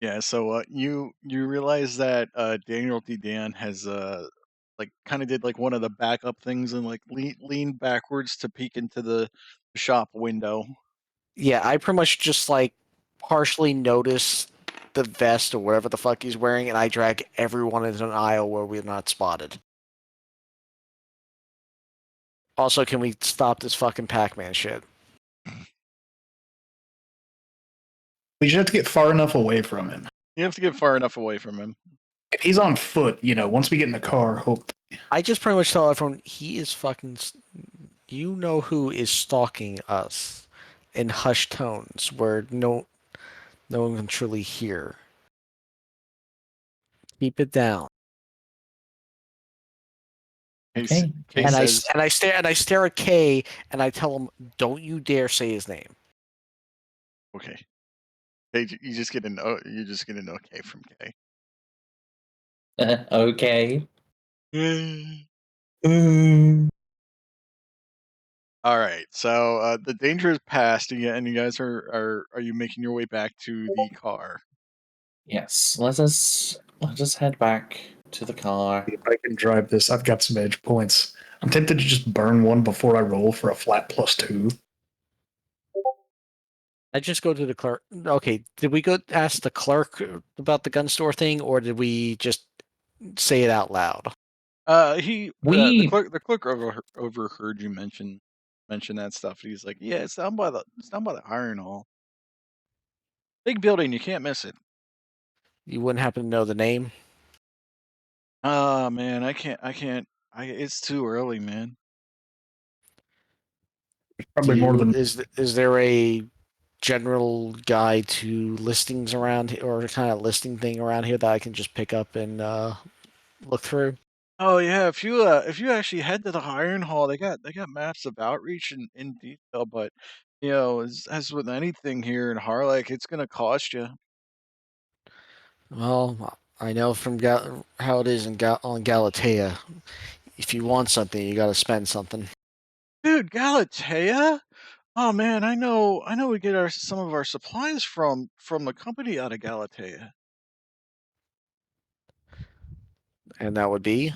Yeah, so you realize that Daniel D. Dan has like kind of did like one of the backup things and like leaned backwards to peek into the shop window. Yeah, I pretty much just like partially notice the vest or whatever the fuck he's wearing, and I drag everyone into an aisle where we're not spotted. Also, can we stop this fucking Pac-Man shit? We just have to get far enough away from him. You have to get far enough away from him. If he's on foot, once we get in the car, hope. I just pretty much tell everyone he is fucking. You know who is stalking us in hushed tones where no one can truly hear. Keep it down. Okay. Kay And says, I stare at Kay and I tell him, "Don't you dare say his name." okay. Hey, you just get an okay from Kay. Okay. All right, so the danger is past, and you guys are you making your way back to the car? Yes. Let us head back to the car. If I can drive this, I've got some edge points. I'm tempted to just burn one before I roll for a flat +2. I just go to the clerk. Okay, did we go ask the clerk about the gun store thing, or did we just say it out loud? The clerk overheard you mention that stuff. He's like, "Yeah, it's down by the Iron Hall. Big building, you can't miss it." You wouldn't happen to know the name? Oh man, I can't. It's too early, man. Probably more than Is there a general guide to listings around here, or kind of listing thing around here that I can just pick up and look through? Oh yeah, if you actually head to the Iron Hall, they got maps of outreach in detail, but you know, as with anything here in Harlech, it's gonna cost you. Well, I know from how it is on Galatea. If you want something, you got to spend something. Dude, Galatea? Oh man, I know we get some of our supplies from the company out of Galatea. And that would be?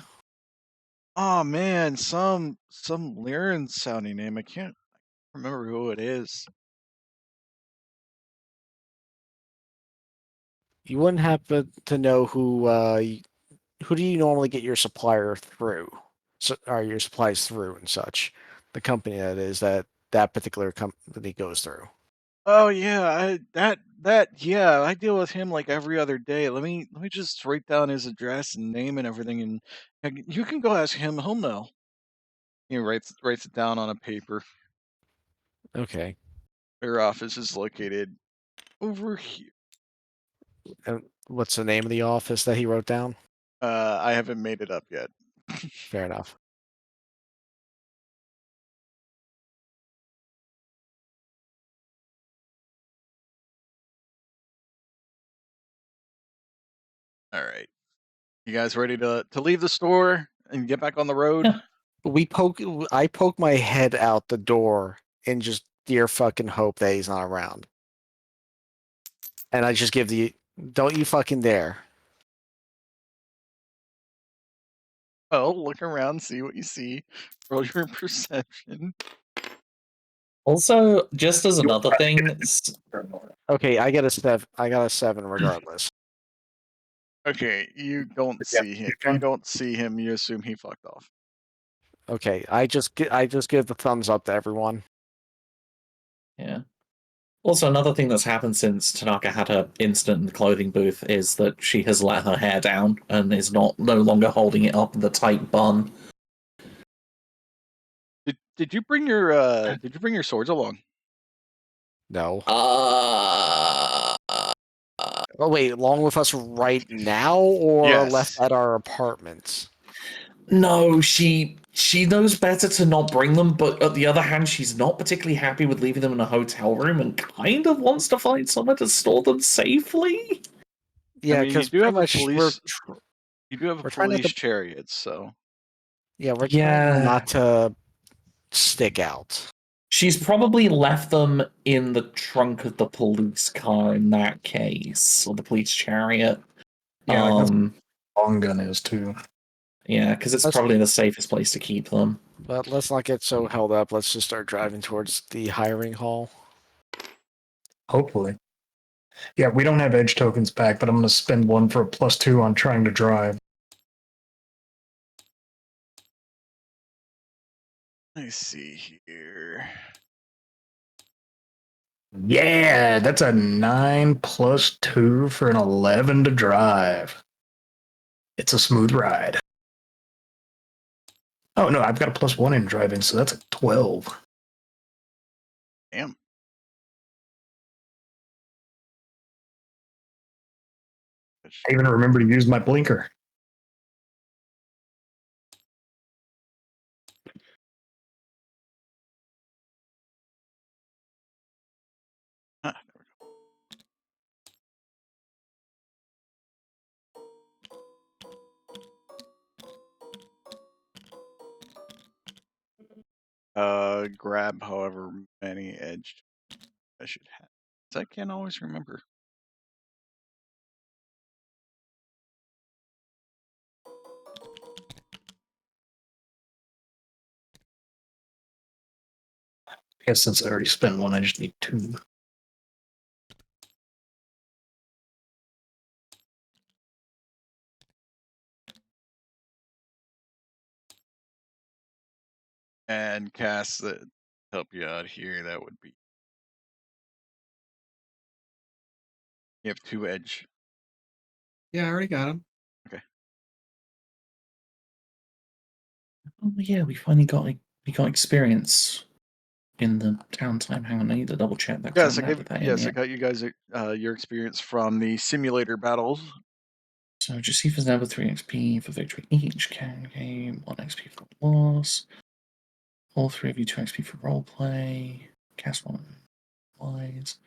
Oh man, some Lyran sounding name. I can't remember who it is. You wouldn't happen to know who do you normally get your supplier through? Or your supplies through and such? The company that is that particular company goes through. Oh yeah, yeah, I deal with him like every other day. Let me just write down his address and name and everything, and you can go ask him. He'll know. He writes it down on a paper. Okay. Their office is located over here. And what's the name of the office that he wrote down? I haven't made it up yet. Fair enough. All right, you guys ready to leave the store and get back on the road? I poke my head out the door in just dear fucking hope that he's not around. And I just give don't you fucking dare. Oh, look around, see what you see. Roll your perception. Also, just as another thing, Okay, I got a 7 regardless. Okay, you don't Yeah, see him. fine. You don't see him. You assume he fucked off. Okay, I just give the thumbs up to everyone. yeah. Also, another thing that's happened since Tanaka had her incident in the clothing booth is that she has let her hair down and is no longer holding it up in the tight bun. Did you bring your swords along? No. Uh, Oh wait, along with us right now or left Yes. at our apartments? no, she knows better to not bring them, but on the other hand, she's not particularly happy with leaving them in a hotel room and kind of wants to find somewhere to store them safely. Yeah, I mean, because pretty much you do have a we're trying not police to chariot, so we're trying Yeah. not to stick out. She's probably left them in the trunk of the police car in that case, or the police chariot. Yeah, like that's what long gun is too. Yeah, because it's Let's- probably the safest place to keep them. But let's not get so held up. Let's just start driving towards the hiring hall. Hopefully. Yeah, we don't have edge tokens back, but I'm gonna spend one for a +2 on trying to drive. let's see here. Yeah, that's a 9 +2 for an 11 to drive. It's a smooth ride. Oh no, I've got a +1 in driving, so that's a 12. Damn. I even remember to use my blinker. Huh, there we go. Grab however many edged I should have. 'Cause I can't always remember. I guess since I already spent one, I just need 2. And Kass, that help you out here, that would be. You have 2 edge. Yeah, I already got him. Okay. Oh yeah, we finally got experience in the downtime. Hang on, I need to double check that. Yes, I got you guys your experience from the simulator battles. So Josephus now with 3 XP for victory each. Game 1 XP for loss. All 3 of you 2 XP for roleplay. Kass 1 wise.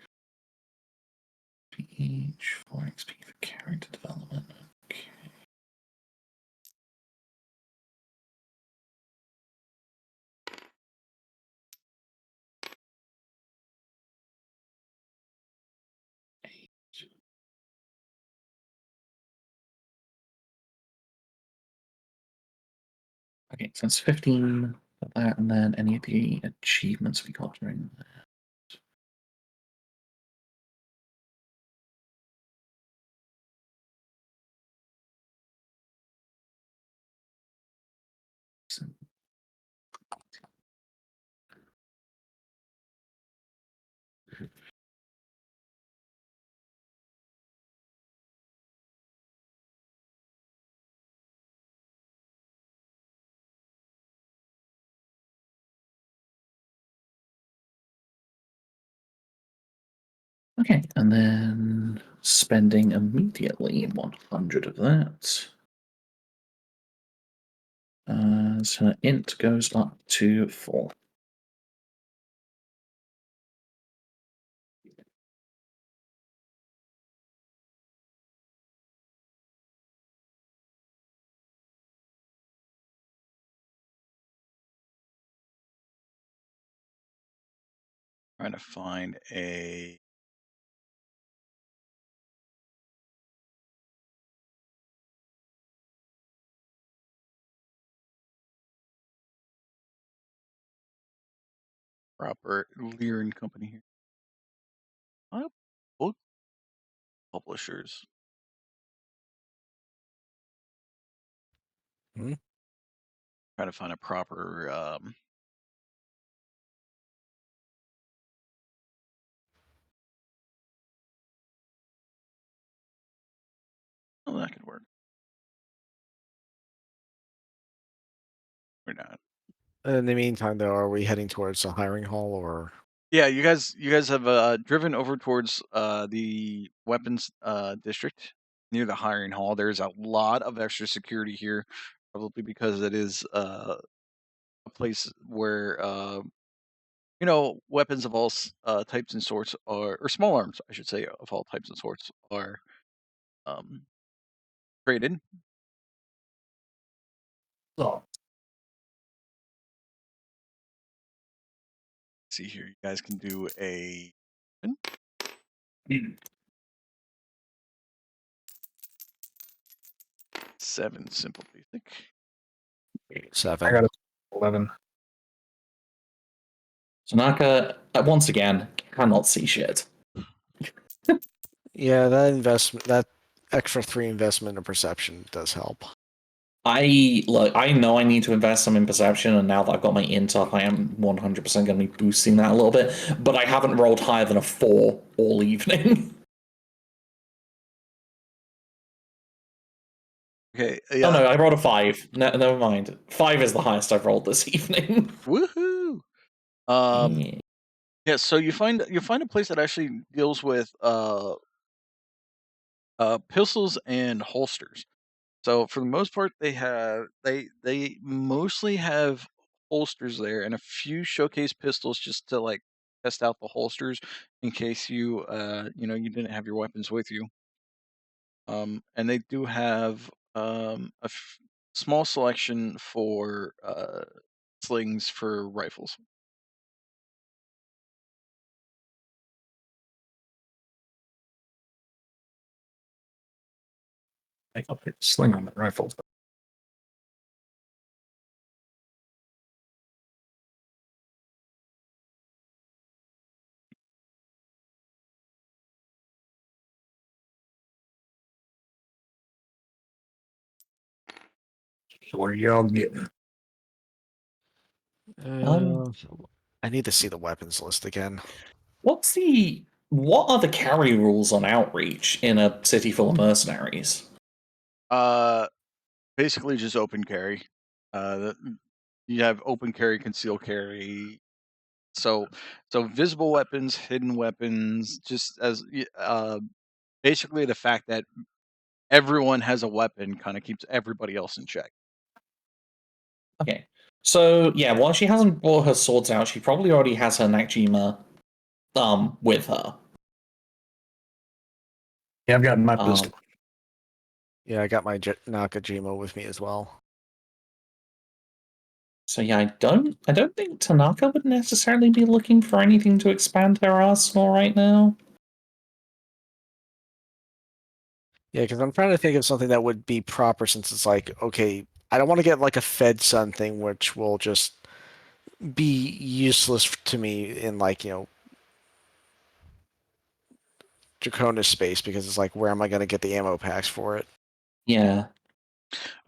Each 4 XP for character development. Okay. Okay, so that's 15 for that, and then any of the achievements we got during that. So, okay, and then spending immediately 100 of that. So int goes up to 4. Trying to find a proper Lear and Company here. Book publishers. Hmm? Trying to find a proper oh, that could work. We're not. In the meantime, though, are we heading towards a hiring hall or? Yeah, you guys have driven over towards the weapons district near the hiring hall. There's a lot of extra security here, probably because it is a place where weapons of all types and sorts are, or small arms, I should say, of all types and sorts are traded. So, See here, you guys can do a 7 simple basic. 7. I got a 11. Tanaka, once again, cannot see shit. Yeah, that extra 3 investment in perception does help. I know I need to invest some in perception, and now that I've got my int up, I am 100% going to be boosting that a little bit, but I haven't rolled higher than a 4 all evening. Okay. Yeah. Oh no, I rolled a 5. Never mind. 5 is the highest I've rolled this evening. Woohoo! Yeah. So you find a place that actually deals with pistols and holsters. So for the most part, they mostly have holsters there and a few showcase pistols just to like test out the holsters in case you you didn't have your weapons with you. And they do have small selection for slings for rifles. I'll put a sling on the rifle. So what are y'all getting? I need to see the weapons list again. What are the carry rules on outreach in a city full of mercenaries? Basically just open carry. you have open carry, conceal carry. So visible weapons, hidden weapons, just as basically the fact that everyone has a weapon kind of keeps everybody else in check. Okay. So yeah, while she hasn't brought her swords out, she probably already has her Nakjima with her. Yeah, I've got my pistol. Yeah, I got my Nakajima with me as well. So yeah, I don't think Tanaka would necessarily be looking for anything to expand her arsenal right now. Yeah, because I'm trying to think of something that would be proper, since it's like, okay, I don't want to get like a Fed Sun thing, which will just be useless to me in like, Draconis space, because it's like, where am I going to get the ammo packs for it? Yeah.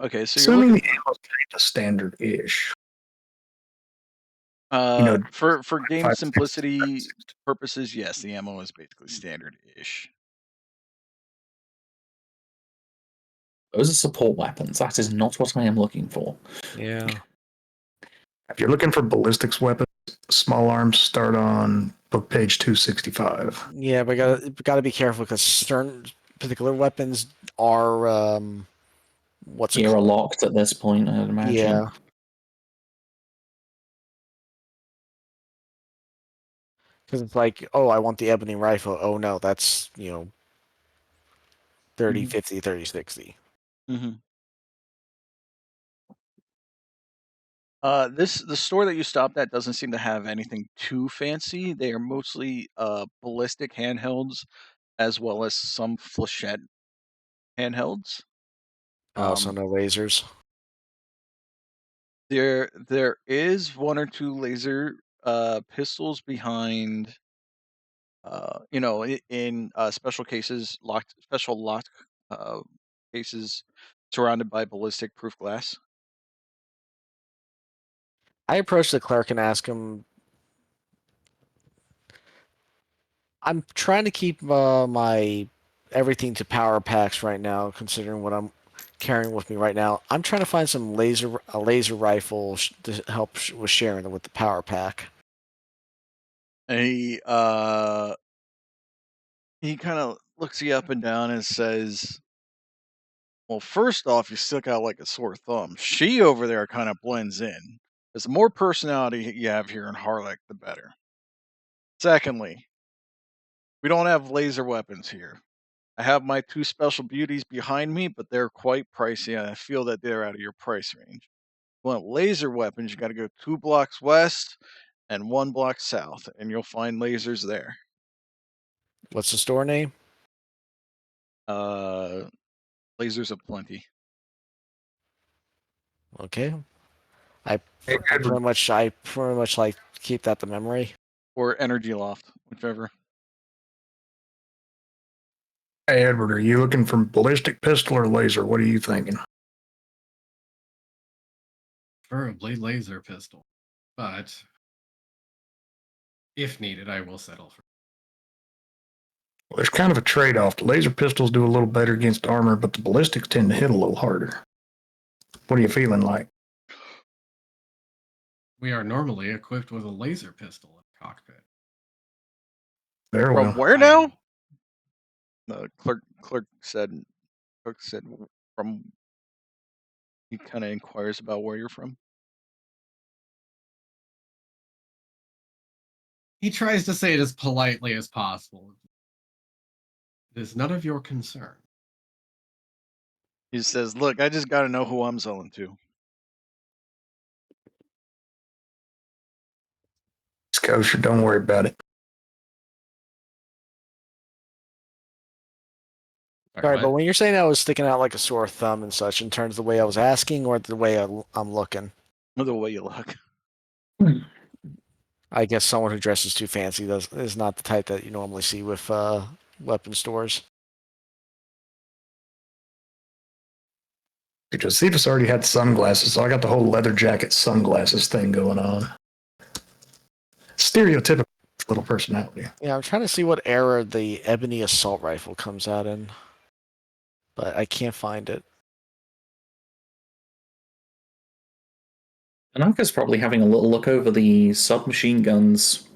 Okay, so you're Assuming looking the ammo's kind of standard-ish. for game 5, simplicity 6, purposes, yes, the ammo is basically standard-ish. Those are support weapons. That is not what I am looking for. Yeah. If you're looking for ballistics weapons, small arms start on book page 265. Yeah, but gotta be careful, because certain particular weapons are what's it Era called? locked at this point, I'd imagine. Yeah. Because it's like, oh, I want the ebony rifle. Oh no, that's 30, 50, 30, 60. Mm-hmm. The store that you stopped at doesn't seem to have anything too fancy. They are mostly ballistic handhelds, as well as some flechette handhelds. Oh, so no lasers. There is one or two laser pistols behind, in special cases, special locked cases surrounded by ballistic proof glass. I approach the clerk and ask him. I'm trying to keep my everything to power packs right now, considering what I'm carrying with me right now. I'm trying to find a laser rifle to help with sharing with the power pack. And he kind of looks you up and down and says, "Well, first off, you stick out like a sore thumb. She over there kind of blends in. As the more personality you have here in Harlech, the better. Secondly, we don't have laser weapons here. I have my two special beauties behind me, but they're quite pricey, and I feel that they're out of your price range. If you want laser weapons, you got to go 2 blocks west and 1 block south, and you'll find lasers there." What's the store name? Lasers aplenty. Okay. I Hey, Edward, pretty much like keep that to memory. Or energy loft, whichever. hey, Edward, are you looking for ballistic pistol or laser? What are you thinking? Preferably laser pistol, but if needed, I will settle for. Well, there's kind of a trade-off. The laser pistols do a little better against armor, but the ballistics tend to hit a little harder. What are you feeling like? We are normally equipped with a laser pistol in the cockpit. Very well. From where now? The clerk said from. He kind of inquires about where you're from. He tries to say it as politely as possible. It is none of your concern. He says, "Look, I just got to know who I'm selling to." It's kosher. Don't worry about it. Sorry, but when you're saying I was sticking out like a sore thumb and such, in terms of the way I was asking or the way I'm looking? The way you look. I guess someone who dresses too fancy is not the type that you normally see with weapon stores. Josephus already had sunglasses, so I got the whole leather jacket sunglasses thing going on. Stereotypical little personality. Yeah, I'm trying to see what era the ebony assault rifle comes out in, but I can't find it. Tanaka's probably having a little look over the submachine guns.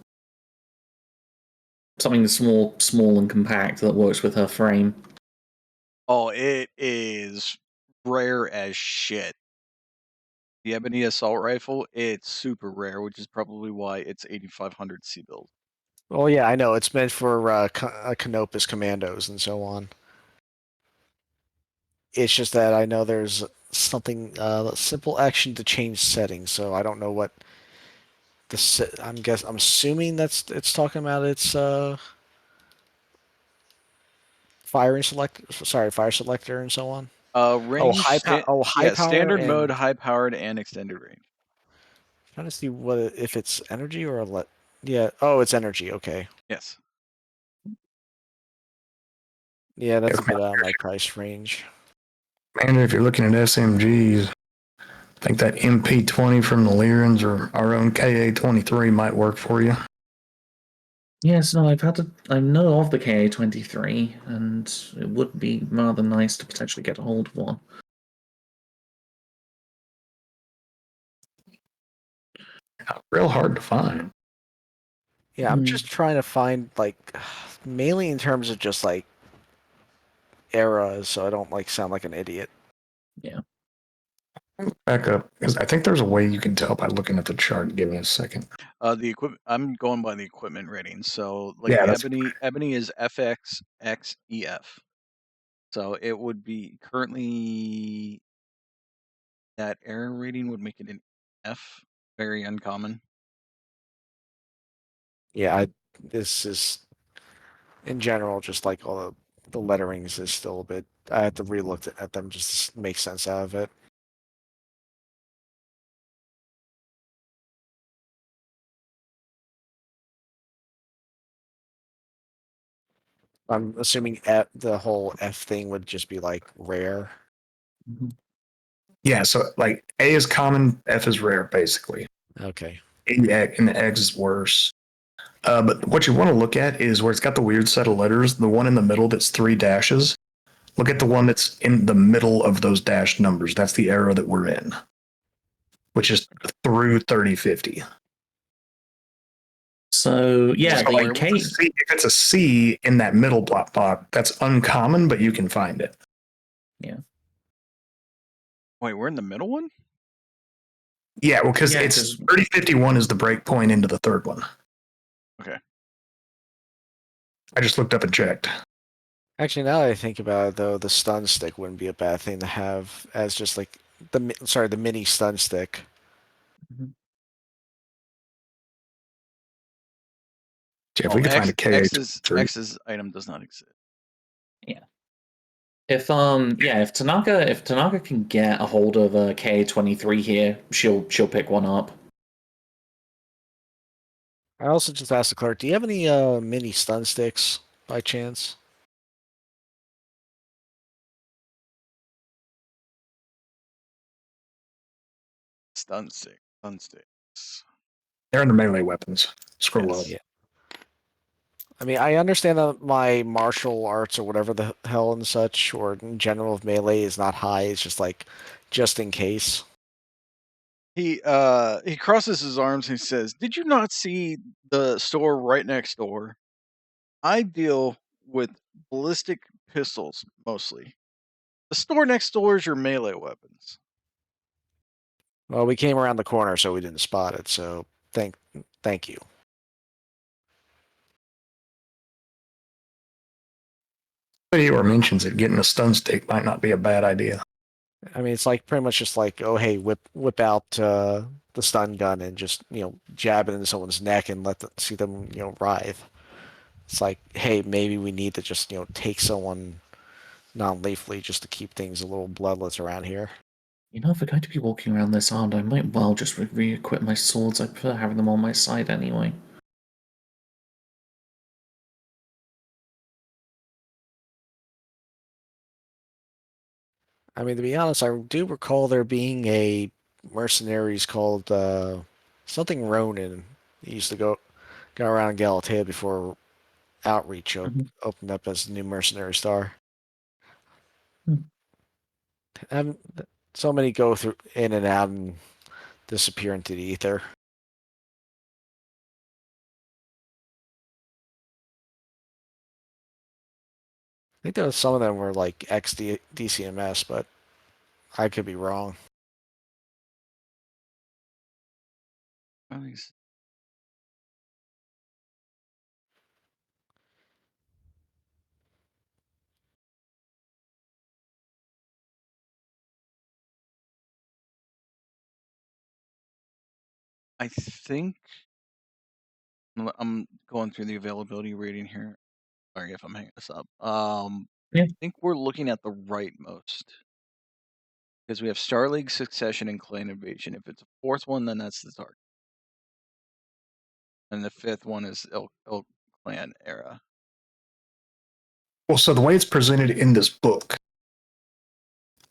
Something small and compact that works with her frame. Oh, it is rare as shit. The ebony assault rifle, it's super rare, which is probably why it's 8,500 C build. Oh yeah, I know. It's meant for Canopus commandos and so on. It's just that I know there's something simple action to change settings, so I don't know what I'm assuming it's talking about its fire selector and so on. Range, high power standard and mode, high powered, and extended range. trying to see if it's energy or yeah. Oh, it's energy. Okay. Yes. Yeah, that's a bit out of my price range. Man, if you're looking at SMGs, I think that MP20 from the Lyrans or our own KA23 might work for you. Yes, no, I know of the KA-23, and it would be rather nice to potentially get a hold of one. Real hard to find. Yeah, I'm just trying to find mainly in terms of just eras, so I don't sound like an idiot. Yeah. Back up, because I think there's a way you can tell by looking at the chart. Give me a second. The equipment. I'm going by the equipment rating. So, Yeah, the ebony is FXXEF. So it would be currently that error rating would make it an F. Very uncommon. Yeah, this is in general just like all the letterings is still a bit. I had to relook at them just to make sense out of it. I'm assuming the whole F thing would just be rare. Yeah, so A is common, F is rare, basically. Okay. And the X is worse. But what you want to look at is where it's got the weird set of letters, the one in the middle that's 3 dashes. Look at the one that's in the middle of those dashed numbers. That's the era that we're in, which is through 3050. So, yeah, So the K... if it's a C in that middle block, that's uncommon, but you can find it. Yeah. Wait, we're in the middle one? Yeah, well, because it's 3051 is the break point into the third one. Okay. I just looked up and checked. Actually, now that I think about it, though, the stun stick wouldn't be a bad thing to have as just the mini stun stick. Yeah, if we could find a KA X's item does not exist. Yeah. If Tanaka can get a hold of a KA-23 here, she'll pick one up. I also just asked the clerk, do you have any mini stun sticks by chance? Stun sticks. They're in the melee weapons. Scroll up. Yeah. I mean, I understand that my martial arts or whatever the hell and such, or in general of melee is not high. It's just in case. He crosses his arms and he says, "Did you not see the store right next door? I deal with ballistic pistols mostly. The store next door is your melee weapons." Well, we came around the corner, so we didn't spot it. So thank you. Eeyore mentions that getting a stun stick might not be a bad idea. I mean, it's pretty much just oh, hey, whip out the stun gun and just jab it into someone's neck and see them writhe. It's hey, maybe we need to just take someone non-lethally just to keep things a little bloodless around here. If we're going to be walking around this armed, I might well just re-equip my swords. I prefer having them on my side anyway. I mean, to be honest, I do recall there being a mercenaries called something Ronin. He used to go around Galatea before Outreach opened up as a new mercenary star. So many go through in and out, and disappear into the ether. I think there was some of them were like DCMS, but I could be wrong. Nice. I think I'm going through the availability rating here. Sorry if I'm hanging this up. Yeah. I think we're looking at the rightmost because we have Star League, Succession, and Clan Invasion. If it's a fourth one, then that's the target, and the fifth one is Ilk Clan era. Well, so the way it's presented in this book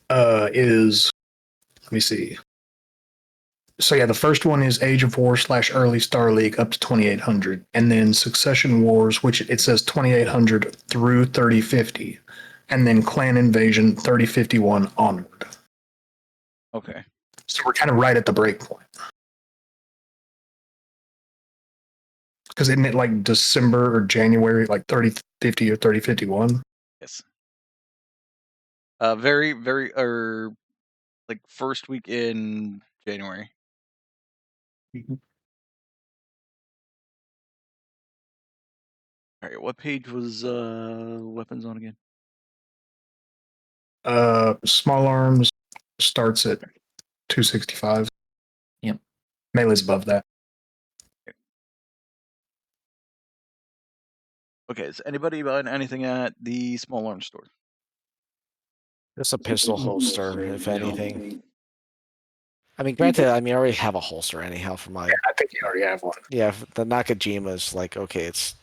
is, let me see. So yeah, the first one is Age of War / Early Star League up to 2800, and then Succession Wars, which it says 2800 through 3050, and then Clan Invasion 3051 onward. Okay. So we're kind of right at the break point. Because isn't it like December or January, like 3050 or 3051? Yes. Very, like first week in January. Mm-hmm. All right, what page was weapons on again? Small arms starts at 265. Yep. Melee's above that. Okay, is anybody buying anything at the small arms store? Just a pistol holster, if anything. I mean, granted, I already have a holster anyhow for my. Yeah, I think you already have one. Yeah, the Nakajima's like, okay, it's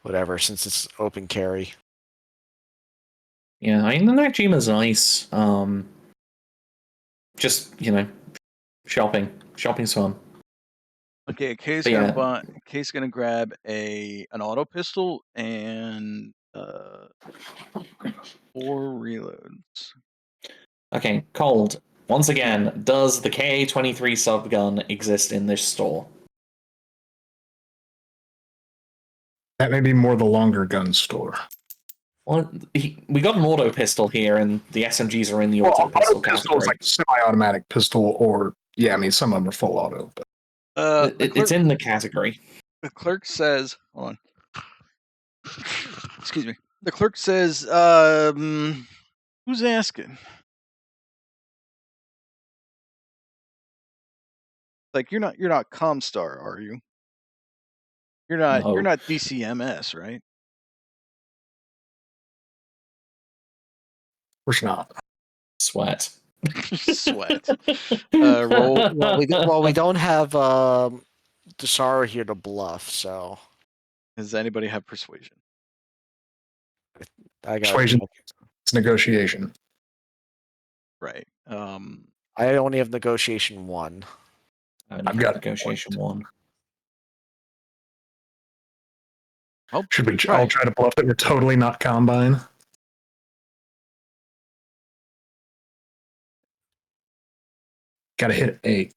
whatever since it's open carry. Yeah, I mean, the Nakajima's nice. Just, shopping's fun. Okay, Kay's But gonna yeah. buy. Kay's gonna grab an auto pistol and 4 reloads. Okay, Cold. Once again, does the KA-23 subgun exist in this store? That may be more the longer gun store. Well, we got an auto pistol here, and the SMGs are in the auto pistol category. Is like semi-automatic pistol, or yeah, I mean some of them are full auto. But It's in the category. The clerk says, hold on. Excuse me. The clerk says, who's asking? Like you're not Comstar, are you? You're not DCMS, right? We're not. Sweat. Sweat. Roll. Well, we don't have Dusaro here to bluff, so. Does anybody have persuasion? I got Persuasion. It's negotiation. Right. I only have negotiation 1. I've got negotiation 1. Oh, should we all try to bluff that we're totally not combine? Got to hit 8.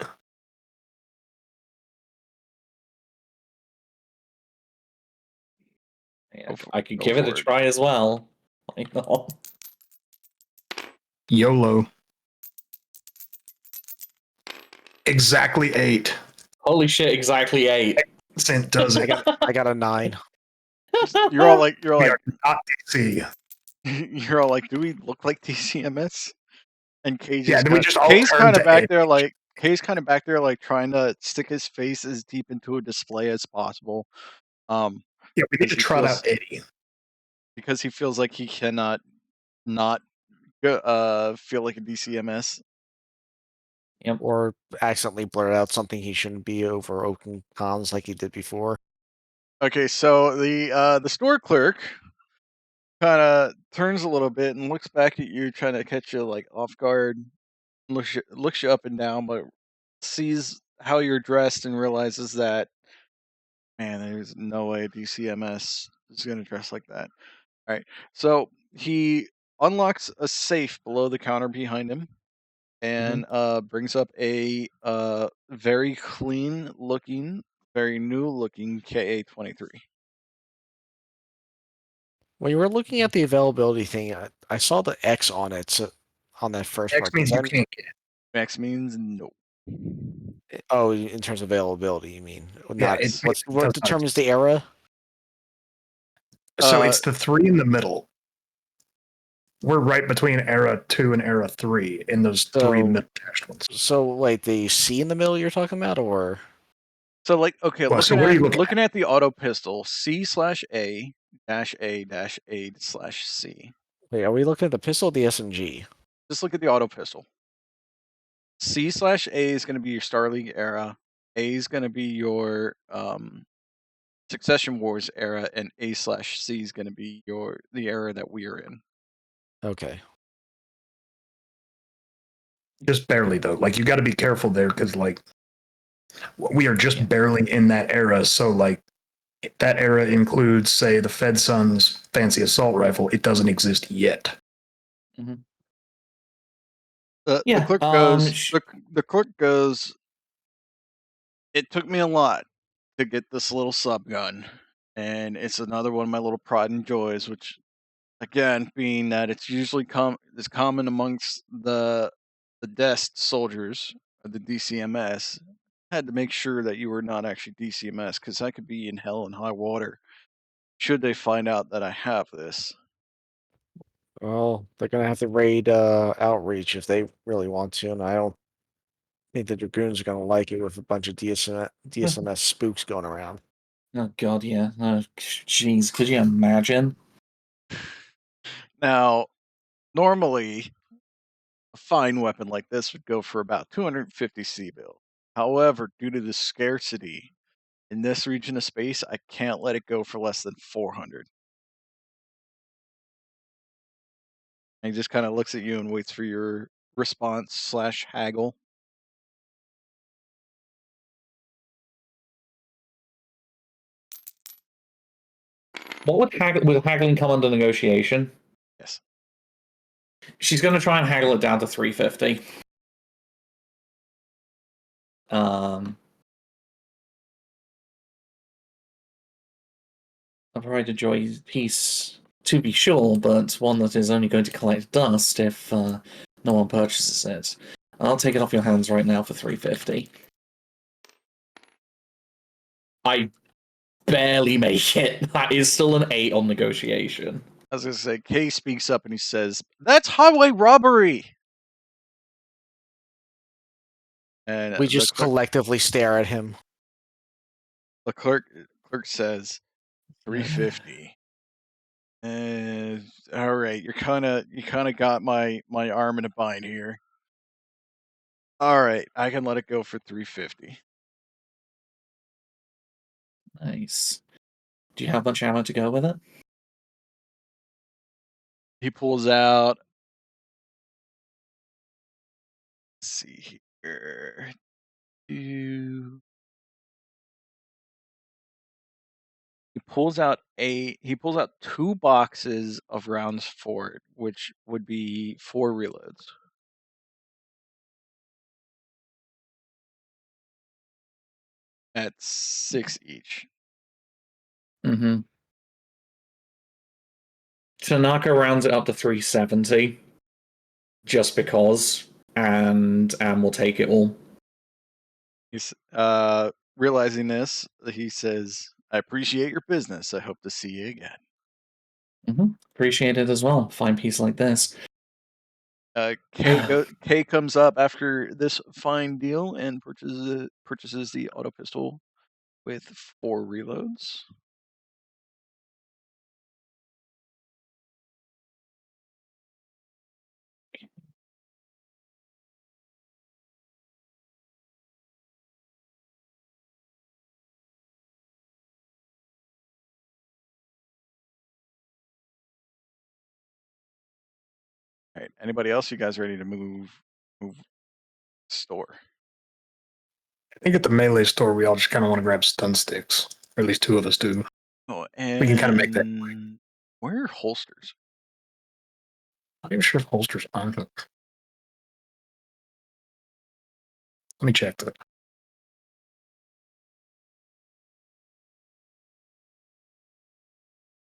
Yeah, I could give it a try as well. Why not? YOLO. Exactly 8. Holy shit! Exactly 8. Cent does it. I got a 9. You're all like, we are not DC. You're all like, do we look like DCMS? And Kay just yeah, do we just all Kay's turn kind of to back edge? there, like Kay's kind of back there, like trying to stick his face as deep into a display as possible. Yeah, we need to trot out Eddie because he feels like he cannot not feel like a DCMS. Yep. Or accidentally blurt out something he shouldn't be over open comms like he did before. Okay, so the store clerk kind of turns a little bit and looks back at you, trying to catch you like off guard. Looks you up and down, but sees how you're dressed and realizes that, man, there's no way DCMS is going to dress like that. All right, so he unlocks a safe below the counter behind him, and brings up a very clean looking, very new looking KA-23. When you were looking at the availability thing, I saw the X on it. So on that first X part, means does you that can't get it. Max means no. Oh, in terms of availability, you mean? Yeah, Not it what does not determines the era? So it's the 3 in the middle. We're right between era 2 and era 3 in those 3 mid-dashed ones. So wait, the C in the middle you're talking about, or So like, okay, Well, so what are you looking at the auto pistol, C/A-A/A/C. wait, are we looking at the pistol or the SMG? Just look at the auto pistol. C/A is going to be your Star League era. A is going to be your Succession Wars era, and A/C is going to be the era that we are in. Okay. Just barely, though. Like, you got to be careful there because, like, we are just barely in that era. So, like, that era includes, say, the Fedson's fancy assault rifle. It doesn't exist yet. The Yeah, clerk goes. The clerk goes. It took me a lot to get this little sub gun, and it's another one of my little pride and joys. Which, again, being that it's usually is common amongst the desk soldiers of the DCMS. Had to make sure that you were not actually DCMS, because I could be in hell and high water should they find out that I have this. Well, they're gonna have to raid Outreach if they really want to, and I don't think the Dragoons are gonna like it with a bunch of DSMS spooks going around. Oh god, yeah. Jeez, could you imagine? Now, normally, a fine weapon like this would go for about 250 C-bill. However, due to the scarcity in this region of space, I can't let it go for less than 400. And he just kind of looks at you and waits for your response / haggle. What would haggling come under negotiation? Yes. She's going to try and haggle it down to 350. I'll provide a joy piece to be sure, but one that is only going to collect dust if no one purchases it. I'll take it off your hands right now for 350. I barely make it. That is still an 8 on negotiation. I was going to say, Kay speaks up and he says, "That's highway robbery!" And we just collectively stare at him. The clerk says, 350. All right, you kind of got my arm in a bind here. All right, I can let it go for 350. Nice. Do you have much ammo to go with it? He pulls out. Let's see here. He pulls out 2 boxes of rounds for it, which would be 4 reloads. At 6 each. Mm-hmm. Tanaka rounds it up to 370. Just because. And we'll take it all. He's realizing this, he says, "I appreciate your business. I hope to see you again." Mm-hmm. Appreciate it as well. Fine piece like this. Kay comes up after this fine deal and purchases the auto pistol with 4 reloads. All right. Anybody else? You guys ready to move store? I think at the melee store, we all just kind of want to grab stun sticks. Or at least 2 of us do. Oh, and We can kind of make that. Where are holsters? I'm not even sure if holsters aren't. Let me check that.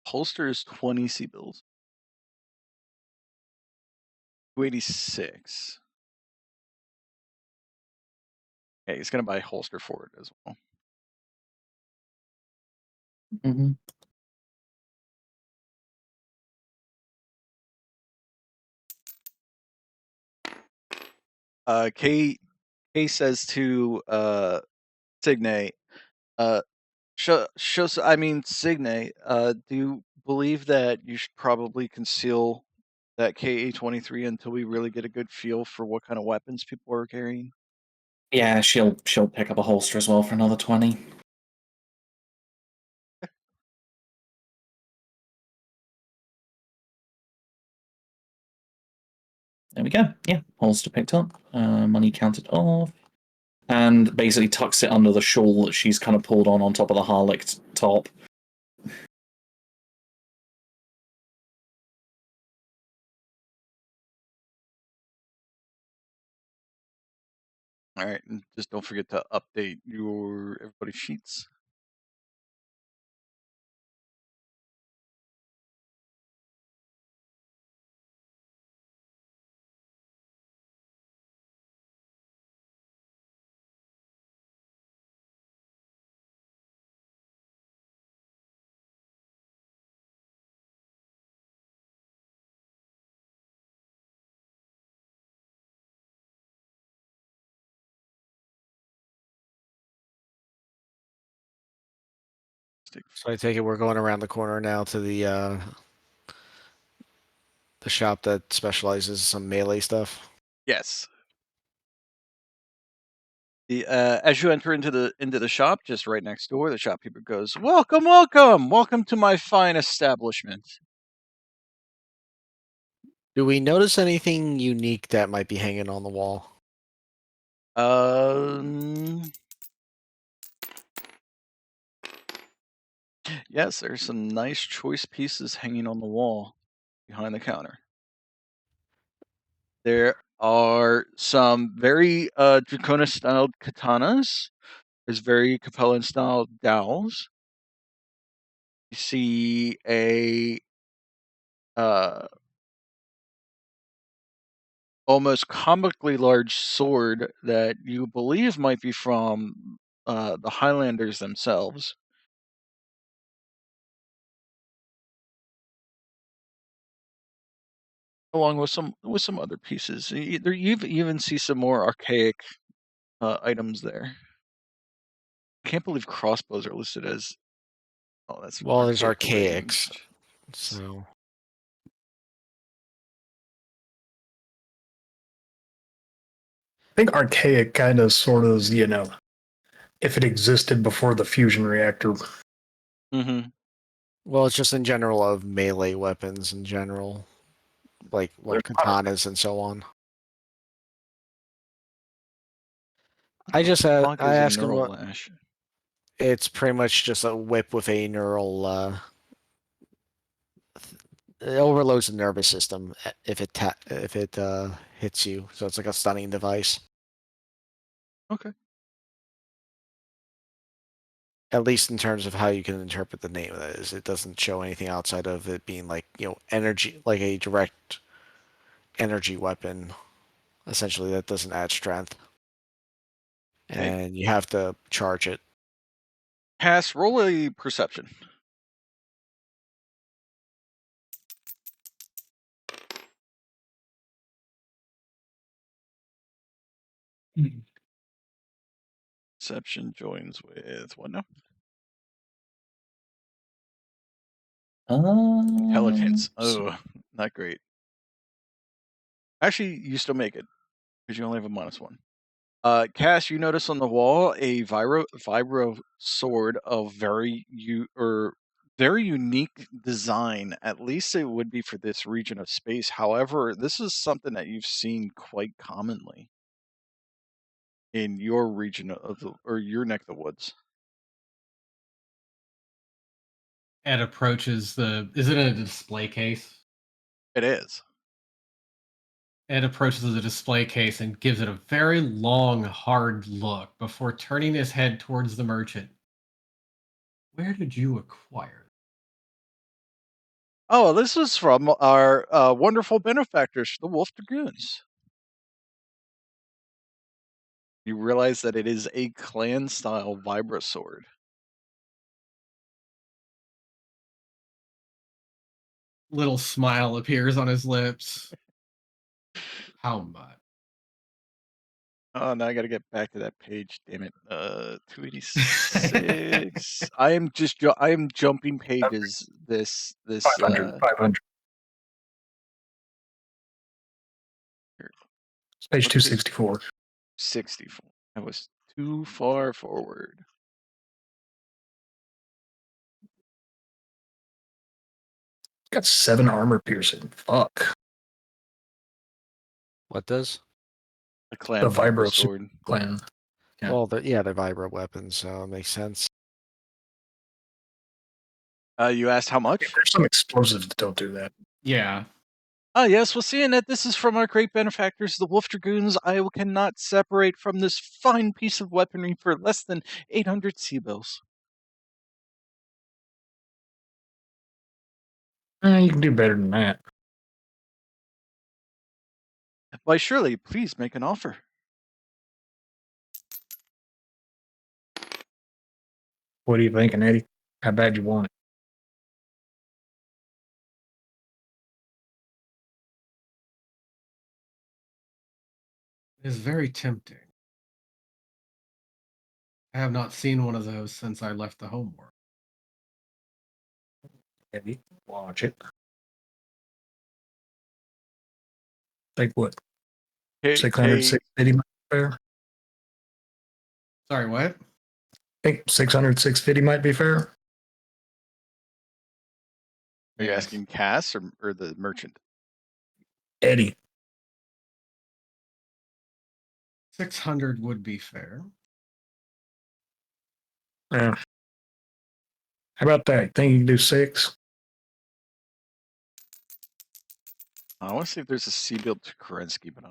Holster is 20 C-bills. 286. Okay, he's gonna buy a holster for it as well. Mm-hmm. Kay says to Signe, Signe, do you believe that you should probably conceal that KA-23 until we really get a good feel for what kind of weapons people are carrying? Yeah, she'll pick up a holster as well for another 20. There we go. Yeah, holster picked up. Money counted off. And basically tucks it under the shawl that she's kind of pulled on top of the Harlech top. All right, and just don't forget to update your everybody's sheets. So I take it we're going around the corner now to the shop that specializes in some melee stuff. Yes. The as you enter into the shop, just right next door, the shopkeeper goes, "Welcome, welcome, welcome to my fine establishment." Do we notice anything unique that might be hanging on the wall? Yes, there's some nice choice pieces hanging on the wall behind the counter. There are some very Dracona styled katanas. There's very Capellan styled dowels. You see a almost comically large sword that you believe might be from the Highlanders themselves. Along with some other pieces. You even see some more archaic items there. Can't believe crossbows are listed as. Oh, that's Well, there's related. archaics. So I think archaic kind of sort of is, if it existed before the fusion reactor. Mm-hmm. well, it's just in general of melee weapons in general, like katanas and so on. I just I asked him what. Lash. It's pretty much just a whip with a neural. It overloads the nervous system if it hits you, so it's like a stunning device. Okay. At least in terms of how you can interpret the name of that is, it doesn't show anything outside of it being like energy, like a direct energy weapon. Essentially, that doesn't add strength, and you have to charge it. Kass, roll a perception. Perception joins with what now? Intelligence. Oh, not great. Actually, you still make it because you only have a -1. Kass, you notice on the wall a vibro sword of very unique design. At least it would be for this region of space. However, this is something that you've seen quite commonly in your region or your neck of the woods. Ed approaches is it in a display case? It is. Ed approaches the display case and gives it a very long, hard look before turning his head towards the merchant. Where did you acquire it? Oh, this is from our wonderful benefactors, the Wolf Dragoons. You realize that it is a clan-style vibra sword. Little smile appears on his lips. How much? Oh, now I got to get back to that page. Damn it. 286. I am jumping pages. This 500. 500. It's page 264. 64. I was too far forward. Got 7 armor piercing. Fuck. What does? The clan The vibra vibro sword. Clan. Yeah. Well, they're vibro weapons, so it makes sense. You asked how much? There's some explosives that don't do that. Yeah. Yes, well, seeing that this is from our great benefactors, the Wolf Dragoons, I cannot separate from this fine piece of weaponry for less than 800 sea bills. You can do better than that. Why, surely, please make an offer. What are you thinking, Eddie? How bad you want it? It is very tempting. I have not seen one of those since I left the homeworld. Eddie, watch it. Think what? 600, 650 might be fair. Sorry, what? I think 600, 650 might be fair. Are you asking Kass or the merchant? Eddie. 600 would be fair. Yeah. How about that? Think you can do 6? I want to see if there's a C-build to Kerensky, but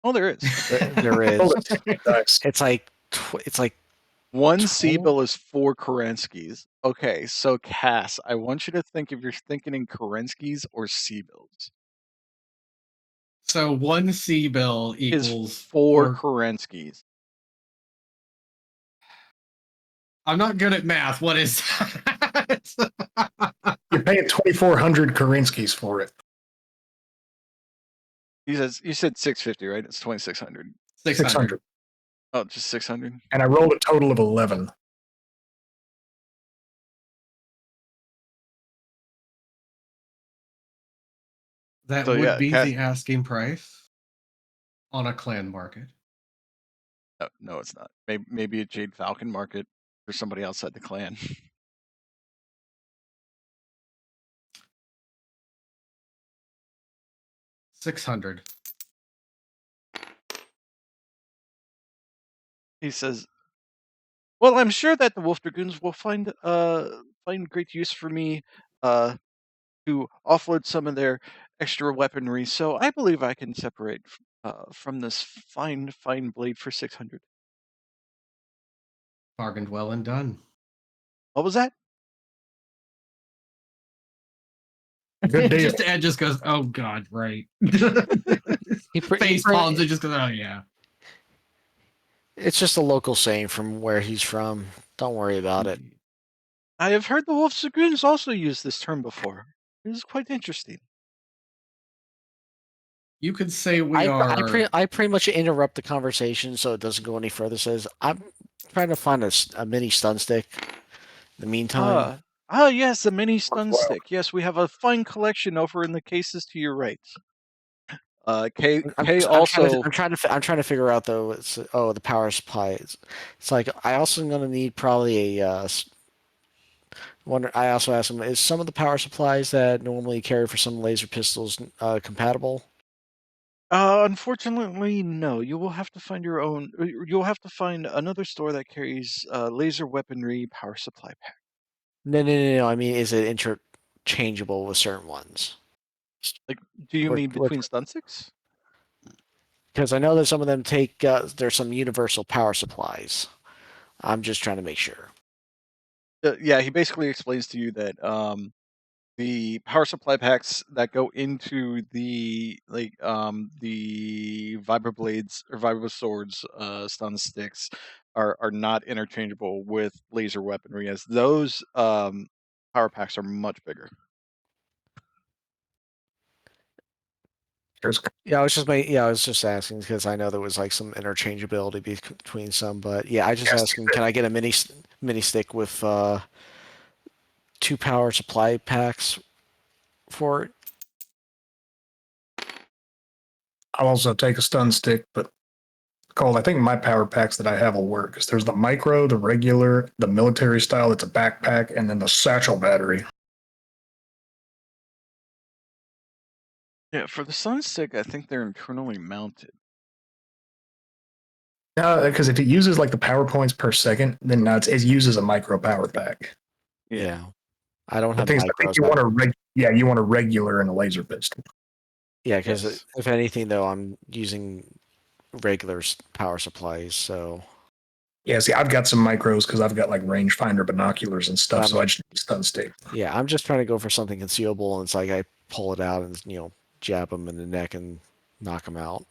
oh, there is. There is. Nice. It's like One 12? C-bill is 4 Kerenskys. Okay, so Kass, I want you to think if you're thinking in Kerenskys or C-bills. So one C bill Is equals 4 Kerenskys. I'm not good at math. What is that? You're paying 2,400 Kerenskys for it. You said 650, right? It's 2,600. 600. Oh, just 600. And I rolled a total of 11. That So, would yeah, be Kass- the asking price on a clan market. No, it's not. Maybe a Jade Falcon market for somebody outside the clan. $600. He says, "Well, I'm sure that the Wolf Dragoons will find great use for me to offload some of their extra weaponry. So I believe I can separate from this fine blade for 600." Bargained well and done. What was that? Good deal. Ed just goes, "Oh God, right." he Face palms and just goes, "Oh yeah." It's just a local saying from where he's from. Don't worry about it. I have heard the Wolf Dragoons also use this term before. It is quite interesting. You could say we are. I pretty much interrupt the conversation so it doesn't go any further. Says I'm trying to find a mini stun stick. In the meantime, Yes, a mini stun stick. Yes, we have a fine collection over in the cases to your right. Kay also. I'm trying to figure out though. The power supply. It's like I also am gonna need probably a. I also asked him: is some of the power supplies that normally carry for some laser pistols compatible? Unfortunately, no. You will have to find your own. You'll have to find another store that carries laser weaponry power supply pack. No. I mean, is it interchangeable with certain ones? Like, do you We're- mean between stun sticks? Because I know that some of them take there's some universal power supplies. I'm just trying to make sure. Yeah, he basically explains to you that the power supply packs that go into the the vibroblades or vibro swords stun sticks are not interchangeable with laser weaponry, as those power packs are much bigger. Yeah, I was just asking because I know there was like some interchangeability between some, but yeah, I just asked him, can I get a mini stick with 2 power supply packs for it? I'll also take a stun stick, but Cold, I think my power packs that I have will work because there's the micro, the regular, the military style, it's a backpack, and then the satchel battery. Yeah, for the sun stick, I think they're internally mounted. Because if it uses like the power points per second, then no, it uses a micro power pack. Yeah. I don't The have things I think micros. you want you want a regular and a laser pistol. Yeah, because Yes. if anything, though, I'm using regular power supplies, so Yeah, see, I've got some micros because I've got like rangefinder binoculars and stuff, so I just need a stun stick. yeah, I'm just trying to go for something concealable, and it's like I pull it out and jab them in the neck and knock them out.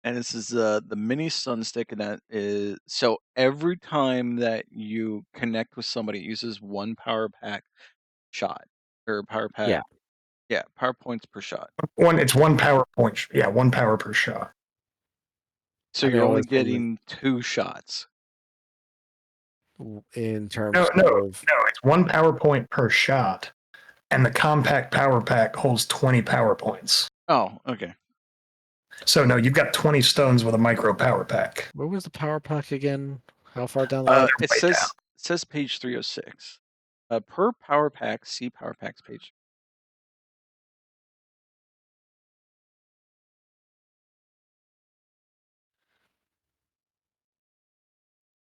And this is the mini sun stick, and that is so every time that you connect with somebody, it uses 1 power pack shot or power pack. Yeah, power points per shot. It's 1 power point. Yeah, 1 power per shot. So And the you're only only thing getting 2 shots. in terms No, of it's 1 power point per shot, and the compact power pack holds 20 power points. Oh, okay. So no, you've got 20 stones with a micro power pack. where was the power pack again? How far down the It way down. says page 306. Per power pack, see power packs page.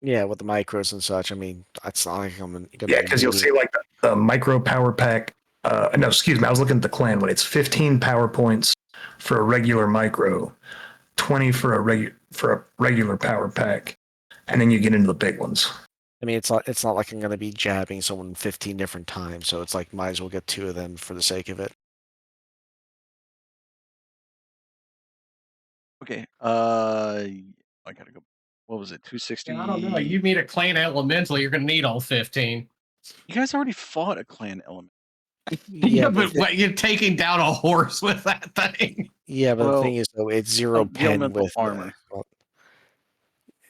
Yeah, with the micros and such. I mean, it's not like I'm gonna Yeah, because you'll see like the micro power pack. No, excuse me, I was looking at the clan one. It's 15 power points for a regular micro, 20 for a regular power pack, and then you get into the big ones. I mean, it's not like I'm gonna be jabbing someone 15 different times, so it's like might as well get 2 of them for the sake of it. Okay. I gotta go. What was it? 260. I don't know. You meet a clan elemental, you're gonna need all 15. You guys already fought a clan element. Yeah, but you're taking down a horse with that thing. Yeah, but the Well, thing is, though, it's 0 the pen elemental with armor. well,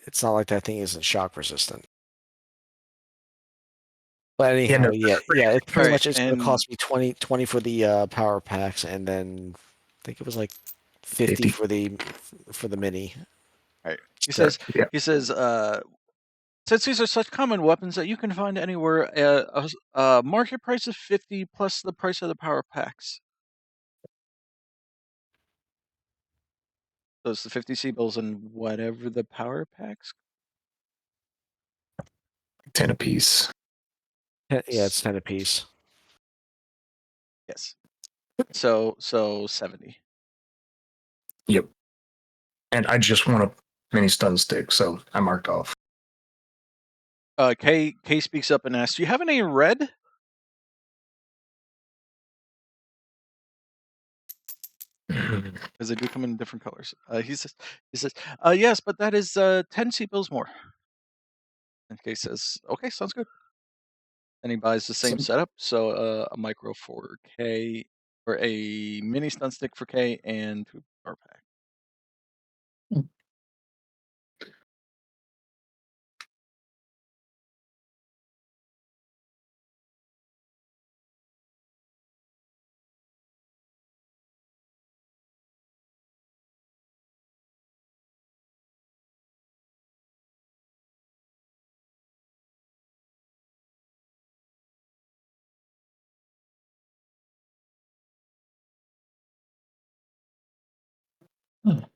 it's not like that thing isn't shock resistant. But anyhow, yeah, it's pretty Alright, much it's gonna and cost me 20 for the power packs, and then I think it was like 50 for the mini. alright. He says, since these are such common weapons that you can find anywhere, market price of 50 plus the price of the power packs. So it's the 50 C-bills and whatever the power packs. 10 apiece. Yeah, it's 10 apiece. Yes. So 70. Yep. And I just want a mini stun stick, so I marked off. Kay speaks up and asks, "Do you have any red?" Because they do come in different colors. He says, yes, but that is 10 C-bills more. And Kay says, okay, sounds good. And he buys the same setup, so a micro for Kay, or a mini stun stick for Kay, and 2 power pack.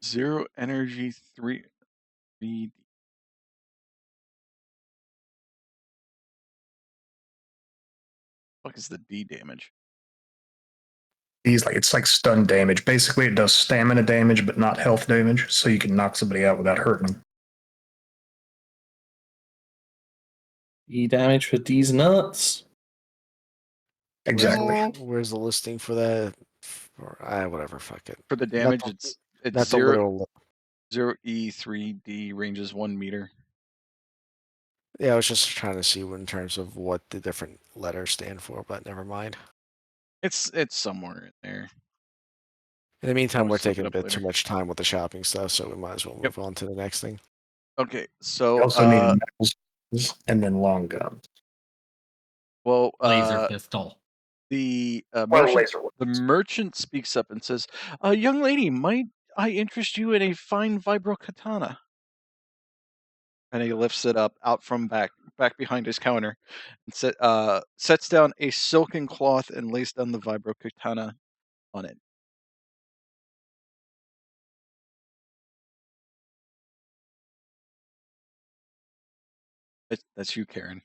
Zero energy, 3D. What is the D damage? It's like stun damage. Basically, it does stamina damage, but not health damage, so you can knock somebody out without hurting them. E damage for these nuts. Exactly. Where's the listing for that? Whatever, fuck it. For the damage, it's That's a 0 literal. 0E3D, ranges 1 meter. Yeah, I was just trying to see in terms of what the different letters stand for, but never mind. It's somewhere in there. In the meantime, we're just look it taking a up bit later. too much time with the shopping stuff, so we might as well move on to the next thing. Okay, You so also need metals and then long guns. well, Laser pistol. the laser merchant speaks up and says, "Young lady, might I interest you in a fine vibro katana?" And he lifts it up out from back behind his counter, and sets down a silken cloth and lays down the vibro katana on it. That's you, Karen.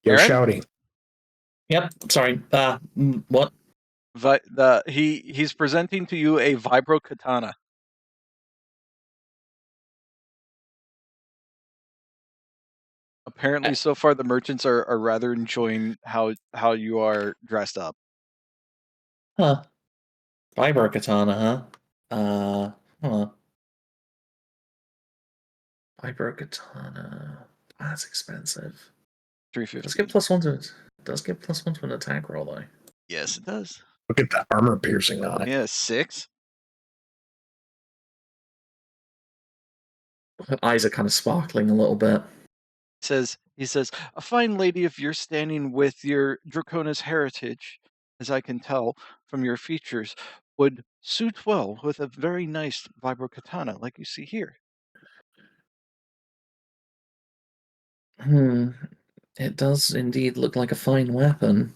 You're Karen? shouting. Yep. Sorry. What? He's presenting to you a vibro katana. Apparently, so far the merchants are rather enjoying how you are dressed up. Huh. Vibro katana, huh? Vibro katana. That's expensive. $350. Does get +1 to an attack roll though. Yes, it does. Look at the armor piercing on it. Yeah, 6. Her eyes are kind of sparkling a little bit. He says, "A fine lady of your standing with your Draconis heritage, as I can tell from your features, would suit well with a very nice vibro katana like you see here." It does indeed look like a fine weapon.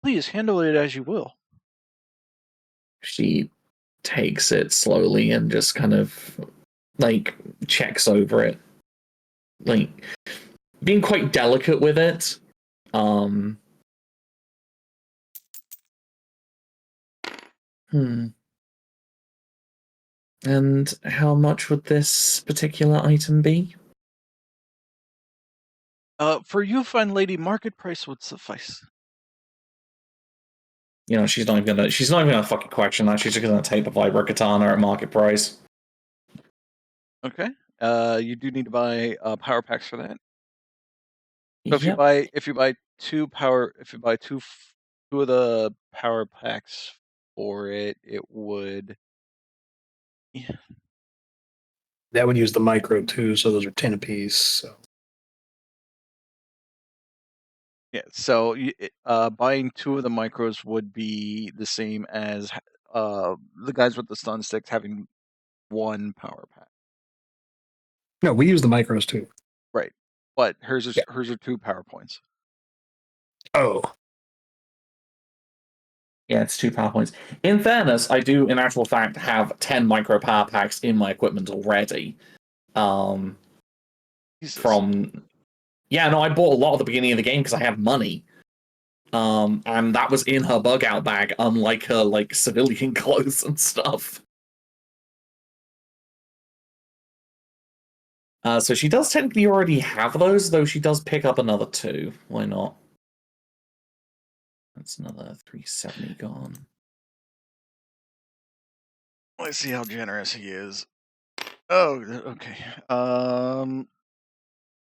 Please handle it as you will. She takes it slowly and just kind of like checks over it, like being quite delicate with it. And how much would this particular item be? For you, fine lady, market price would suffice. You know, she's not even gonna fucking question that. She's just gonna take the vibro katana at market price. Okay. You do need to buy power packs for that. So if you buy two of the power packs for it, it would. Yeah. That would use the micro too, so those are 10 apiece. So. Yeah, so buying 2 of the micros would be the same as the guys with the stun sticks having 1 power pack. No, we use the micros too. Right, but hers are 2 power points. Oh. Yeah, it's 2 power points. In fairness, I do, in actual fact, have 10 micro power packs in my equipment already. Yeah, no, I bought a lot at the beginning of the game because I had money. And that was in her bug out bag, unlike her like civilian clothes and stuff. So she does technically already have those, though she does pick up another 2. Why not? That's another 370 gone. Let's see how generous he is. Oh, okay.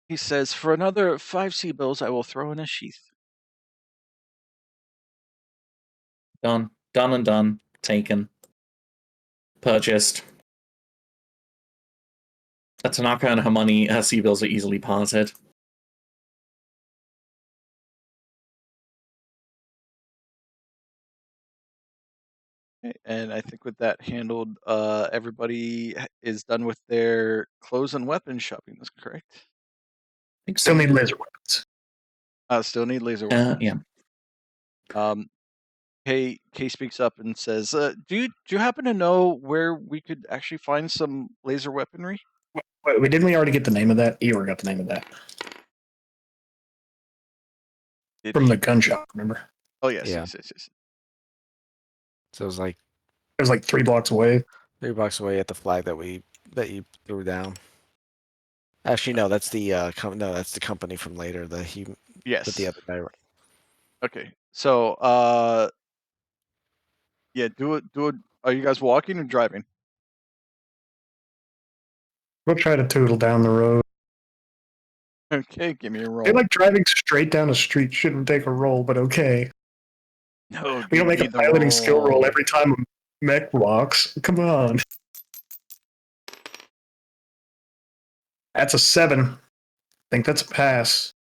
He says, "For another 5 sea bills, I will throw in a sheath." Done. Done and done. Taken. Purchased. Tanaka and her sea bills are easily parted. Okay, and I think with that handled, everybody is done with their clothes and weapons shopping. That's correct. Still need laser weapons. Still need laser weapons. Yeah. Kay speaks up and says, "Do you happen to know where we could actually find some laser weaponry?" Wait, didn't we already get the name of that? Eeyore got the name of that. From the gun shop, remember? Oh yes, Yeah. yes. So it was like It was like 3 blocks away. $3 away at the flag that you threw down. Actually, no, that's the that's the company from later. Yes. But the other guy. Okay. So yeah, do it. Are you guys walking or driving? We'll try to tootle down the road. Okay, give me a roll. They like driving straight down a street shouldn't take a roll, but okay. No, We don't make a piloting skill roll every time a mech walks. Come on. That's a 7. I think that's a pass.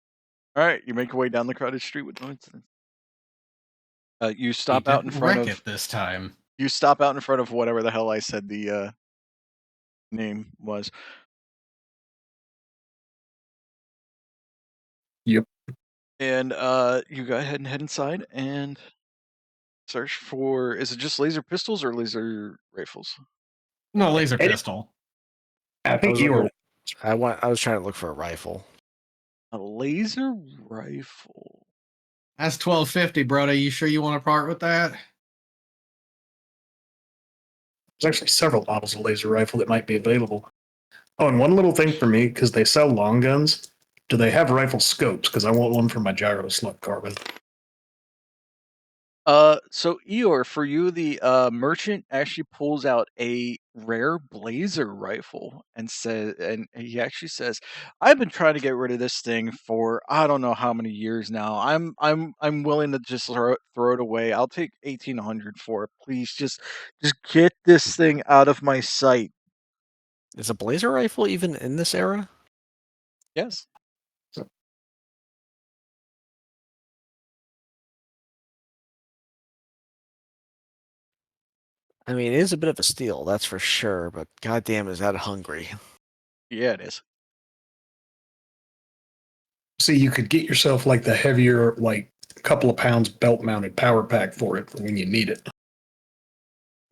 All right, you make your way down the crowded street with no incident. You stop You out in didn't front wreck of. it this time. You stop out in front of whatever the hell I said the name was. Yep. And you go ahead and head inside and search for. Is it just laser pistols or laser rifles? No, laser pistol. I think you were. I was trying to look for a rifle. A laser rifle. That's $12.50, Broda. You sure you want to part with that? There's actually several models of laser rifle that might be available. Oh, and one little thing for me, because they sell long guns, do they have rifle scopes? Because I want one for my gyro slug carbon. So Eeyore, for you, the merchant actually pulls out a rare blazer rifle and he actually says, "I've been trying to get rid of this thing for I don't know how many years now. I'm willing to just throw it away. I'll take 1,800 for it. Please, just get this thing out of my sight." Is a blazer rifle even in this era? Yes. I mean, it is a bit of a steal, that's for sure, but goddamn, is that hungry? Yeah, it is. See, you could get yourself like the heavier, like a couple of pounds belt mounted power pack for it when you need it.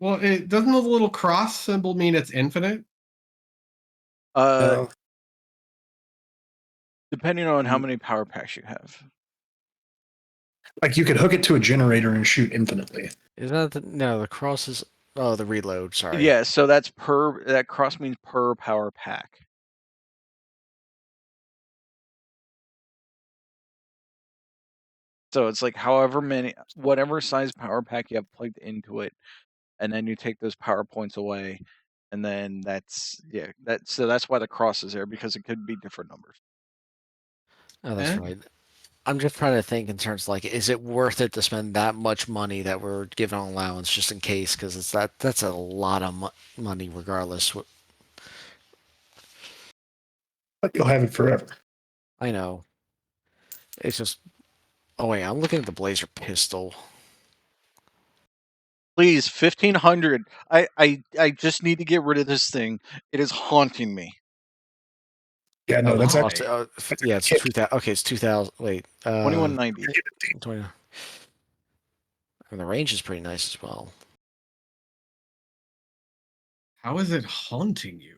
Well, doesn't the little cross symbol mean it's infinite? Depending on how many power packs you have. Like you could hook it to a generator and shoot infinitely. Is that the cross is the reload, sorry. Yeah, so that cross means per power pack. So it's like whatever size power pack you have plugged into it, and then you take those power points away, and then that's why the cross is there, because it could be different numbers. Oh, that's right. I'm just trying to think in terms of, like, is it worth it to spend that much money that we're given on allowance just in case? Because that's a lot of money regardless. But you'll have it forever. I know. It's just. Oh wait, I'm looking at the blazer pistol. Please, 1,500. I just need to get rid of this thing. It is haunting me. Yeah, no, that's actually. Yeah, it's 2,000. Okay, it's 2,000. Wait. 2190. 20. And the range is pretty nice as well. How is it haunting you?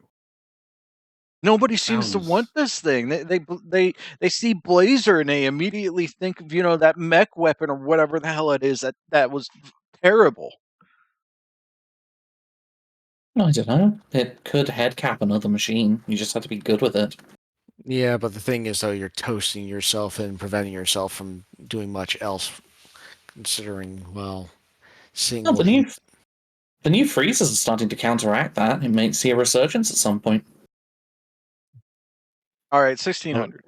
Nobody seems to want this thing. They see Blazer and they immediately think of that mech weapon or whatever the hell it is that was terrible. I don't know. It could head cap another machine. You just have to be good with it. Yeah, but the thing is, though, you're toasting yourself and preventing yourself from doing much else. Considering, well, seeing No, the new freezers are starting to counteract that. It may see a resurgence at some point. All right, 1,600.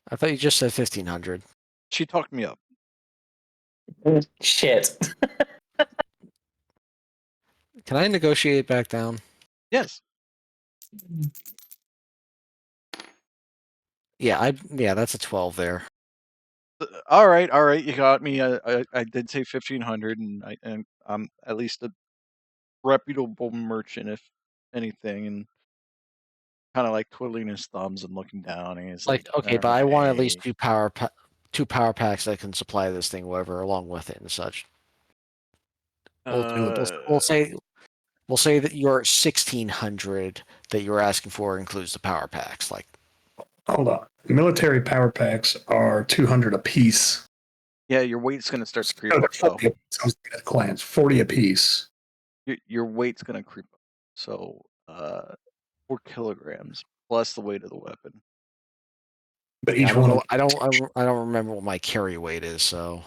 I thought you just said 1,500. She talked me up. Shit. Can I negotiate back down? Yes. Yeah, that's a 12 there. All right, you got me. I did say 1,500, and I'm at least a reputable merchant, if anything, and kind of like twiddling his thumbs and looking down. And he's like, okay, but I want at least two power packs that can supply this thing, whatever, along with it and such. We'll say that your 1,600 that you're asking for includes the power packs. Like, Hold on. Military power packs are 200 apiece. Yeah, your weight's going to start to creep Oh, up. they're 40 apiece. I was thinking of clans. 40 apiece. Your weight's going to creep up. So 4 kilograms plus the weight of the weapon. But Yeah, each one. I don't remember what my carry weight is. So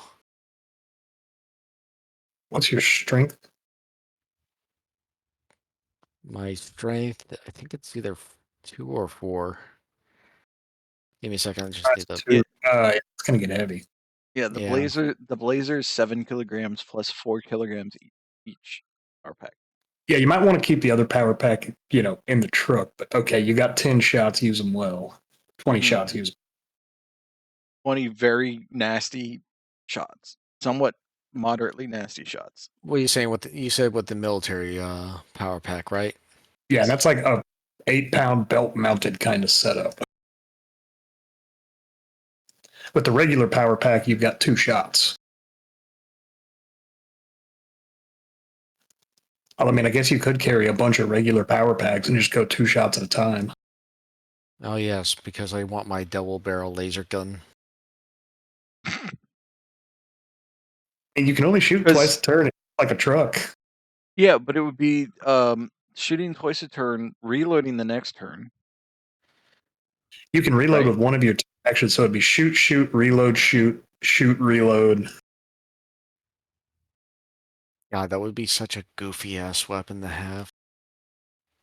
What's your strength? my strength, I think it's either 2 or 4. Give me a second. I just need to. Two. It's gonna get heavy. Yeah, the Yeah. blazer is 7 kilograms plus 4 kilograms each power pack. Yeah, you might want to keep the other power pack, in the truck. But okay, you got 10 shots. Use them well. 20 shots. Use them. 20 very nasty shots, somewhat moderately nasty shots. What are you saying? You said with the military power pack, right? Yeah, and that's like a 8-pound belt mounted kind of setup. With the regular power pack, you've got 2 shots. I mean, I guess you could carry a bunch of regular power packs and just go 2 shots at a time. Oh yes, because I want my double barrel laser gun. And you can only shoot twice a turn, like a truck. Yeah, but it would be shooting twice a turn, reloading the next turn. You can reload with one of your actions, so it'd be shoot, shoot, reload, shoot, shoot, reload. God, that would be such a goofy ass weapon to have.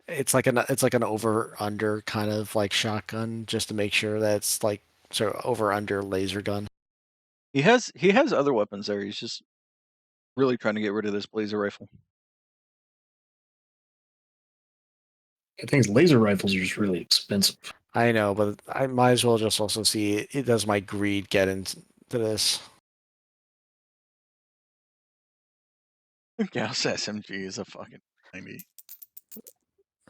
It's like an over under kind of like shotgun, just to make sure that it's like over under laser gun. He has other weapons there. He's just really trying to get rid of this blazer rifle. I think laser rifles are just really expensive. I know, but I might as well just also see it does my greed get into this. Gauss SMG is a fucking 90.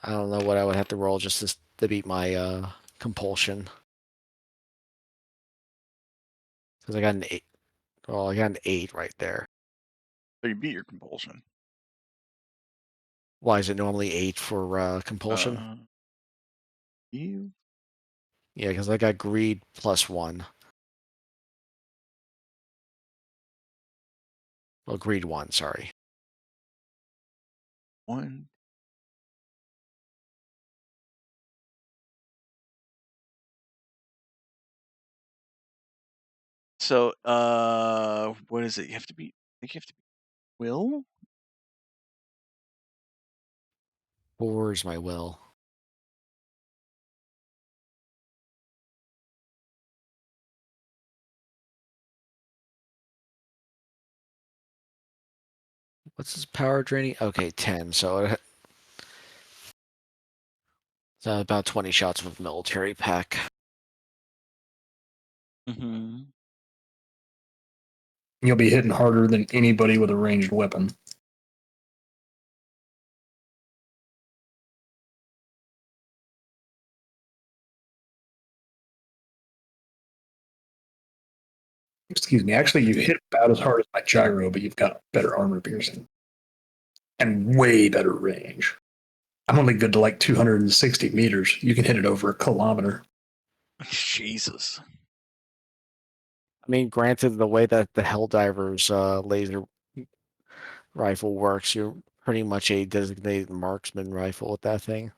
I don't know what I would have to roll just to beat my compulsion. Because I got an 8. Well, I got an 8 right there. So you beat your compulsion. Why is it normally 8 for compulsion? Yeah, because I got greed +1. Well, greed 1, sorry. 1. So, what is it? I think you have to be will? 4 is my will. What's his power draining? Okay, 10. So about 20 shots with military pack. Mm-hmm. You'll be hitting harder than anybody with a ranged weapon. Excuse me. Actually, you hit about as hard as my gyro, but you've got better armor piercing and way better range. I'm only good to like 260 meters. You can hit it over a kilometer. Jesus. I mean, granted, the way that the Helldiver's laser rifle works, you're pretty much a designated marksman rifle with that thing.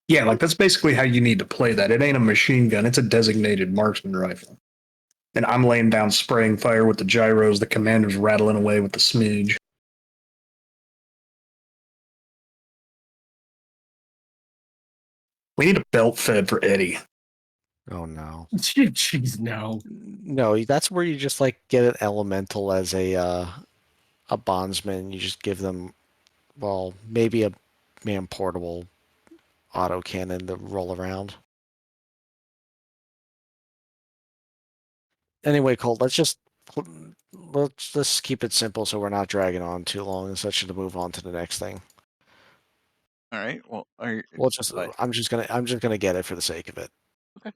Yeah, like that's basically how you need to play that. It ain't a machine gun, it's a designated marksman rifle. And I'm laying down spraying fire with the gyros, the commander's rattling away with the smidge. We need a belt fed for Eddie. Oh no. Jeez, no. No, that's where you just like get an elemental as a bondsman. You just give them, well, maybe a man portable autocannon to roll around. Anyway, Colt, let's just keep it simple so we're not dragging on too long and such to move on to the next thing. All right. Well, I'm just gonna get it for the sake of it. Okay.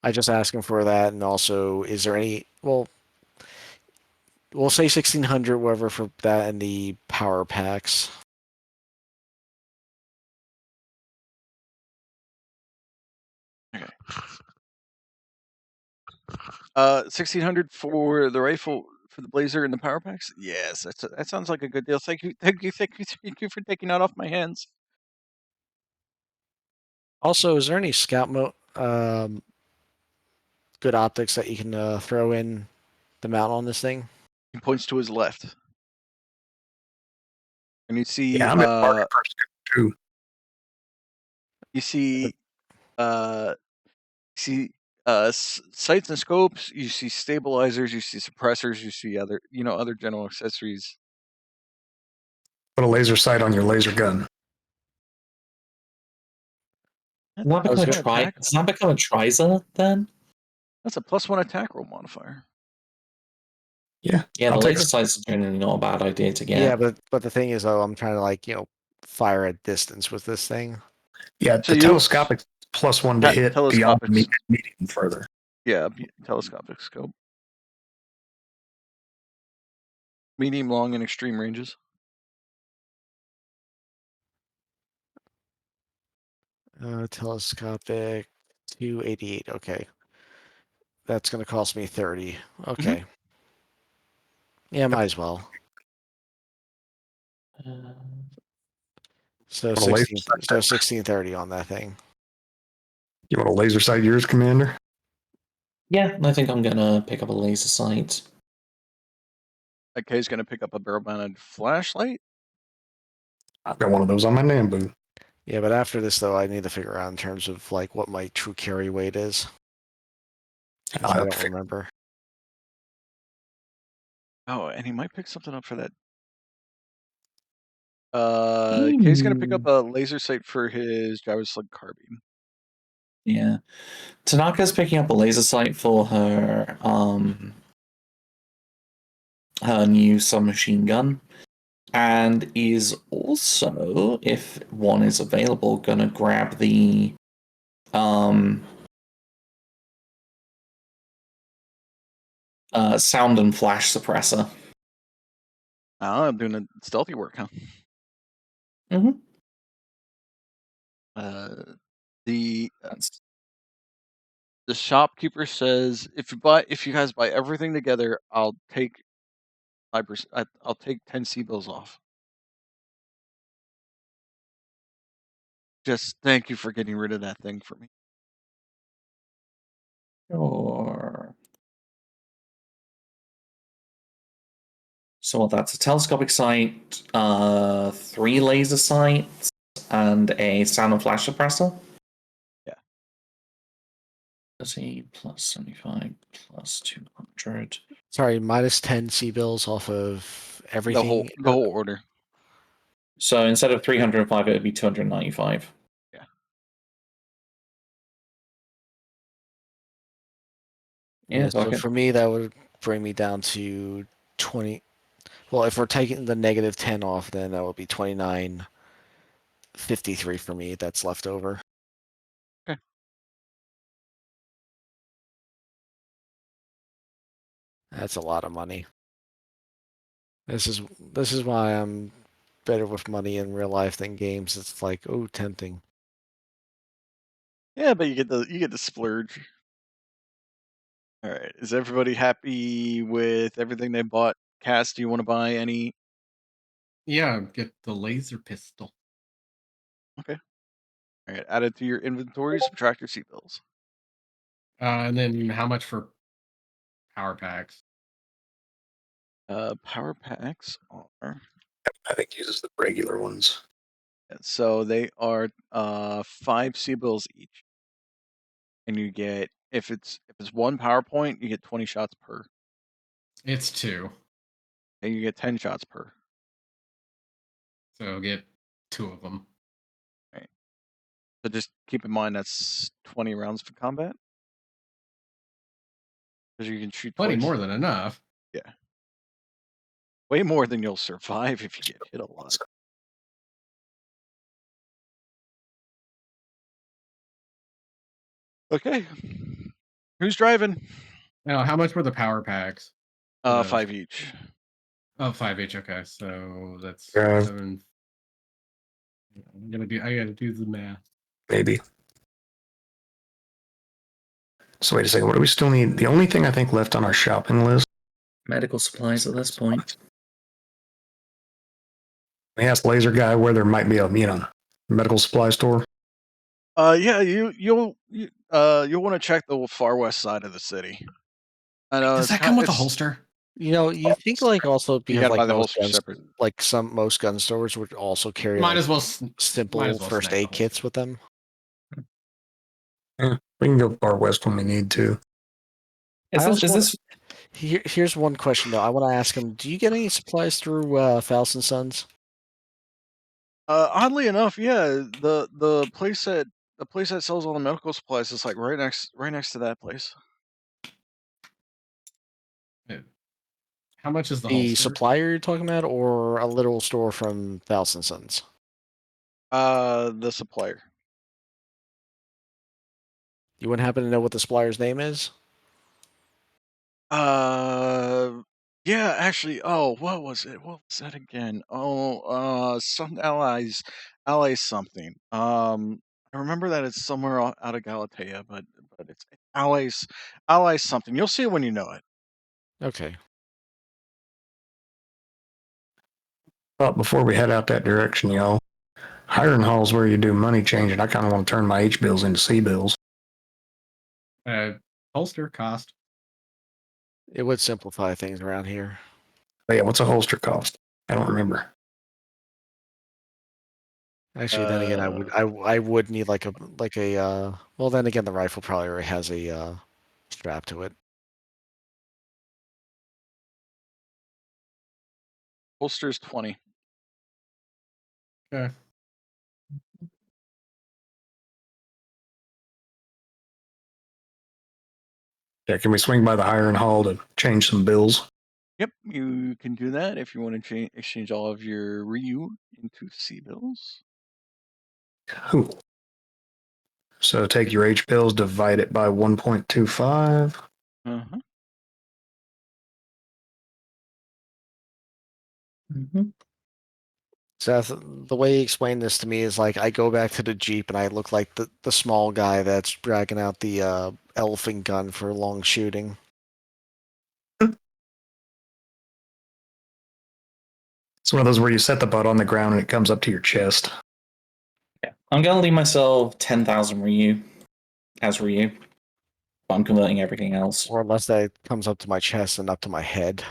I just asking for that, and also, is there any? Well, we'll say 1600, whatever, for that and the power packs. Okay. 1600 for the rifle, for the blazer and the power packs. Yes, that sounds like a good deal. Thank you for taking that off my hands. Also, is there any scout good optics that you can throw in the mount on this thing? He points to his left, and you see Yeah, I'm in market for too. you see sights and scopes. You see stabilizers. You see suppressors. You see other general accessories. Put a laser sight on your laser gun. Does that become a trizer then? That's a +1 attack roll modifier. Yeah, Yeah, I'll the take laser sight's generally not a bad idea to get. Yeah, but the thing is, though, I'm trying to fire at distance with this thing. Yeah, So the telescopic +1 to hit beyond medium further. Yeah, telescopic scope. Medium, long, and extreme ranges. Telescopic 288. Okay. That's going to cost me 30. Okay. Yeah, might as well. So 1630 on that thing. You want a laser sight yours, Commander? Yeah, I think I'm gonna pick up a laser sight. Okay, he's gonna pick up a barrel-mounted flashlight. I've got one of those on my Nambu. Yeah, but after this, though, I need to figure out in terms of what my true carry weight is. I don't remember. Oh, and he might pick something up for that. Kay's gonna pick up a laser sight for his gyro slug carbine. Yeah. Tanaka's picking up a laser sight for her her new submachine gun. And is also, if one is available, gonna grab the sound and flash suppressor. Oh, I'm doing the stealthy work, huh? Mm-hmm. The shopkeeper says if you guys buy everything together, I'll take 5%. I'll take 10 C-bills off. Just thank you for getting rid of that thing for me. Sure. So that's a telescopic sight, 3 laser sights, and a sound and flash suppressor? Yeah. Let's see, plus 75, plus 200. Sorry, minus 10 C-bills off of everything. The whole order. So instead of 305, it would be 295. Yeah. Yeah, so for me, that would bring me down to 20. Well, if we're taking the negative 10 off, then that would be 29.53 for me. That's left over. Okay. That's a lot of money. This is why I'm better with money in real life than games. It's like, oh, tempting. Yeah, but you get the splurge. All right. Is everybody happy with everything they bought? Kass, do you want to buy any? Yeah, get the laser pistol. Okay. All right. Add it to your inventory. Subtract your C-bills. And then how much for power packs? Power packs are. I think uses the regular ones. So they are 5 C-bills each, and you get if it's 1 PowerPoint, you get 20 shots per. It's 2. And you get 10 shots per. So get 2 of them. Right. So just keep in mind that's 20 rounds for combat. Because you can shoot Plenty twice. more than enough. Yeah. Way more than you'll survive if you get hit a lot. Okay. Who's driving? Now, how much were the power packs? 5 each. Oh, 5 each. Okay, so that's 7. I gotta do the math. Maybe. So wait a second. What do we still need? The only thing I think left on our shopping list. Medical supplies at this point. We asked Laser Guy where there might be a medical supply store. Yeah, you'll want to check the far west side of the city. I know Does it's that come with a holster? You think like also You because gotta buy like the most holster guns, separate. like most gun stores would also carry Might like as well. simple might as well first snag the aid kits holster. with them. Yeah, we can go far west when we need to. Here's one question though. I want to ask him: do you get any supplies through Faust and Sons? Oddly enough, yeah, the place that sells all the medical supplies is like right next to that place. How much is the The holster? supplier you're talking about, or a literal store from Faust and Sons? The supplier. You wouldn't happen to know what the supplier's name is? Yeah, actually. Oh, what was it? What was that again? Oh, some allies something. I remember that it's somewhere out of Galatea, but it's allies something. You'll see it when you know it. Okay. But before we head out that direction, y'all, hiring hall's where you do money change, and I kind of want to turn my H bills into C bills. Holster cost. It would simplify things around here. But yeah, what's a holster cost? I don't remember. Actually, then again, I would need like a well, then again, the rifle probably already has a strap to it. Holster's 20. Okay. Yeah, can we swing by the hiring hall to change some bills? Yep, you can do that if you want to exchange all of your Ryu into C bills. Cool. So take your H bills, divide it by 1.25. Uh-huh. Mm-hmm. Seth, the way he explained this to me is like I go back to the Jeep and I look like the small guy that's dragging out the elephant gun for long shooting. It's one of those where you set the butt on the ground and it comes up to your chest. Yeah. I'm gonna leave myself 10,000 Ryu as Ryu. I'm converting everything else. Or unless that comes up to my chest and up to my head.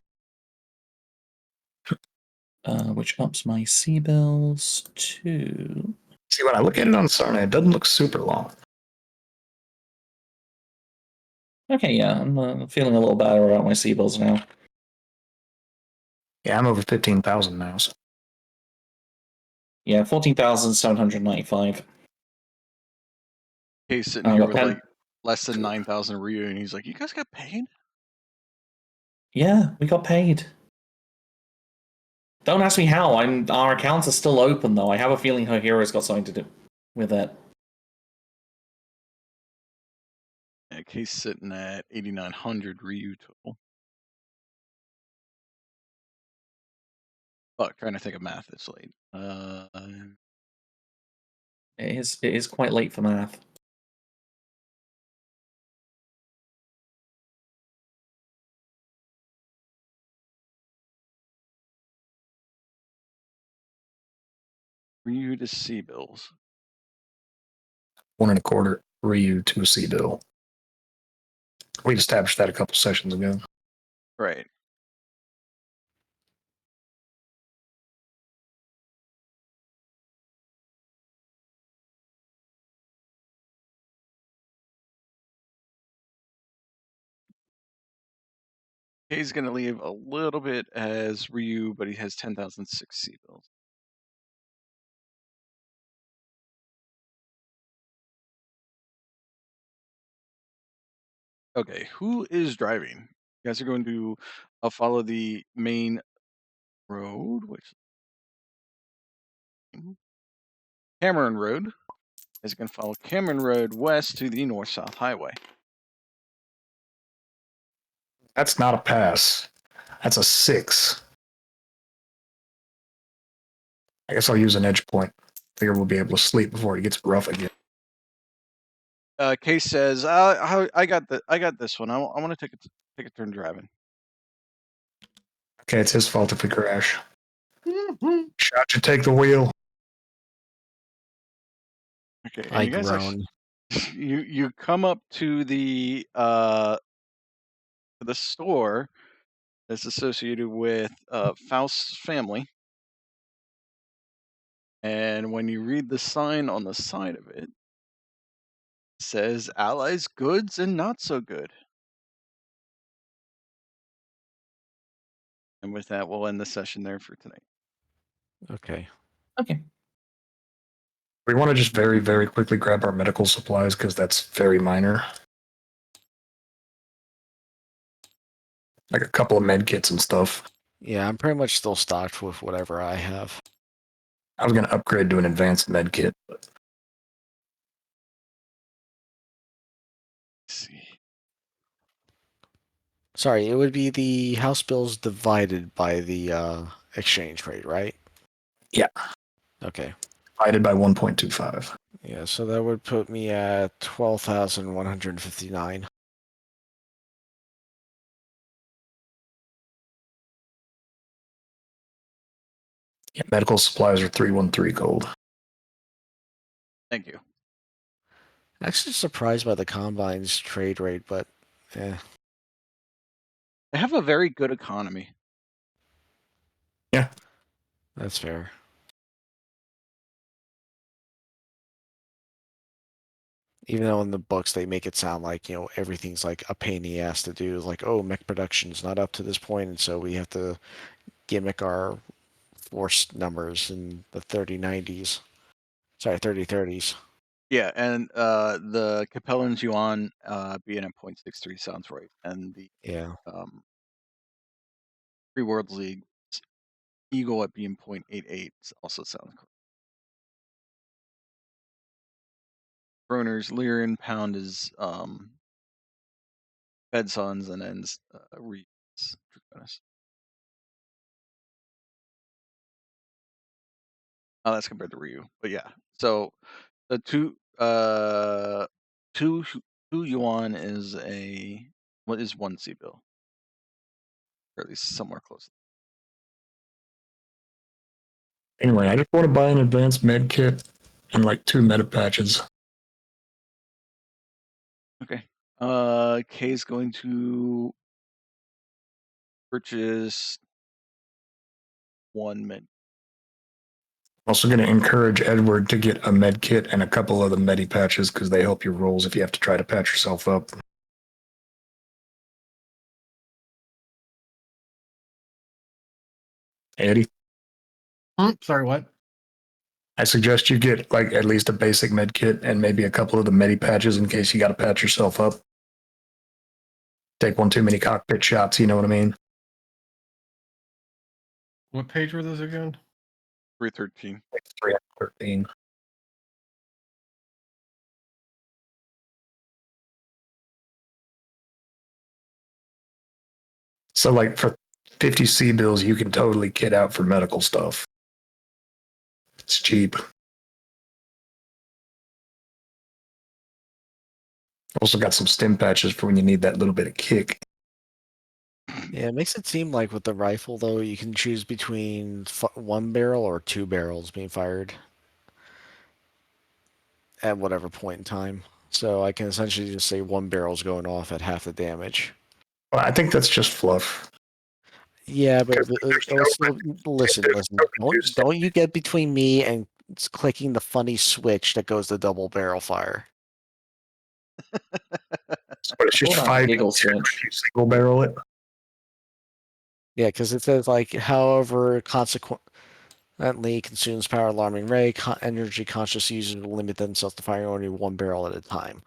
Which ups my C bills to. See, when I look at it on Sarna, it doesn't look super long. Okay, yeah, I'm feeling a little better about my C bills now. Yeah, I'm over 15,000 now. So. Yeah, 14,795. He's sitting here with like less than 9,000 Ryu, and he's like, "You guys got paid?" Yeah, we got paid. Don't ask me how. Our accounts are still open though. I have a feeling her hero's got something to do with it. Yeah, he's sitting at 8,900 Ryu total. Fuck, trying to think of math this late. It is quite late for math. Ryu to C bills. 1.25 Ryu to a C bill. We established that a couple sessions ago. Right. He's going to leave a little bit as Ryu, but he has 10,006 C bills. Okay, who is driving? You guys are going to follow the main road, which Cameron Road. Is going to follow Cameron Road west to the north-south highway. That's not a pass. That's a 6. I guess I'll use an edge point. Figure we'll be able to sleep before it gets rough again. Kay says, I got this one. I want to take a turn driving. Okay, it's his fault if we crash. Shot you take the wheel. Okay, and I you guys groan. you come up to the store that's associated with Faust's family, and when you read the sign on the side of it, it says Allies goods and not so good. And with that, we'll end the session there for tonight. Okay. Okay. We want to just very, very quickly grab our medical supplies because that's very minor. Like a couple of med kits and stuff. Yeah, I'm pretty much still stocked with whatever I have. I was going to upgrade to an advanced med kit, but Let's see. Sorry, it would be the house bills divided by the exchange rate, right? Yeah. Okay. divided by 1.25. Yeah, so that would put me at 12,159. Yeah, medical supplies are 313 gold. Thank you. Actually surprised by the Combine's trade rate, but They have a very good economy. Yeah. That's fair. Even though in the books they make it sound like, everything's like a pain in the ass to do. Like, oh, mech production's not up to this point, and so we have to gimmick our force numbers in the 3090s. Sorry, 3030s. Yeah, and the Capellan's Yuan being at 0.63 sounds right. And the Yeah. Free Worlds League Eagle at being 0.88 also sounds correct. Kroner's Lyrian Pound is Bedsons and then Reed's Draconis. Oh, that's compared to Ryu. But yeah. So the two yuan is what is 1 C bill? Or at least somewhere close. Anyway, I just want to buy an advanced med kit and like 2 meta patches. Okay. Kay's going to purchase 1 med. I'm also going to encourage Edward to get a med kit and a couple of the medi patches because they help your rolls if you have to try to patch yourself up. Eddie, Sorry, what? I suggest you get like at least a basic med kit and maybe a couple of the medi patches in case you got to patch yourself up. Take one too many cockpit shots, you know what I mean? What page were those again? 313. Like 313. So like for 50 C bills, you can totally kit out for medical stuff. It's cheap. Also got some stim patches for when you need that little bit of kick. Yeah, it makes it seem like with the rifle, though, you can choose between 1 barrel or 2 barrels being fired at whatever point in time. So I can essentially just say 1 barrel's going off at half the damage. Well, I think that's just fluff. Yeah, but There's it'll no still, listen. no Don't you get between me and clicking the funny switch that goes to double barrel fire. But it's just Hold on, 5 giggle if you switch. single barrel it. Yeah, because it says like, however, consequently consumes power alarming ray. Energy conscious users will limit themselves to firing only 1 barrel at a time.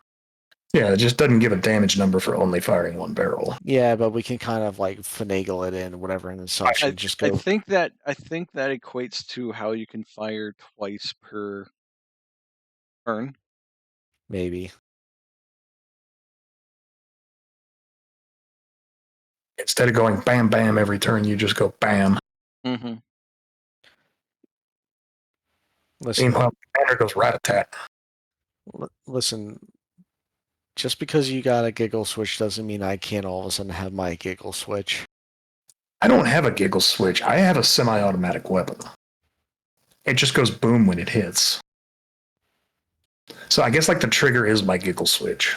Yeah, it just doesn't give a damage number for only firing 1 barrel. Yeah, but we can kind of like finagle it in, whatever, and such, and just I go. think that equates to how you can fire twice per turn. Maybe. Instead of going bam bam every turn, you just go bam. Mm-hmm. Listen, Meanwhile, the commander goes rat a tat. listen. just because you got a giggle switch doesn't mean I can't all of a sudden have my giggle switch. I don't have a giggle switch. I have a semi-automatic weapon. It just goes boom when it hits. So I guess like the trigger is my giggle switch.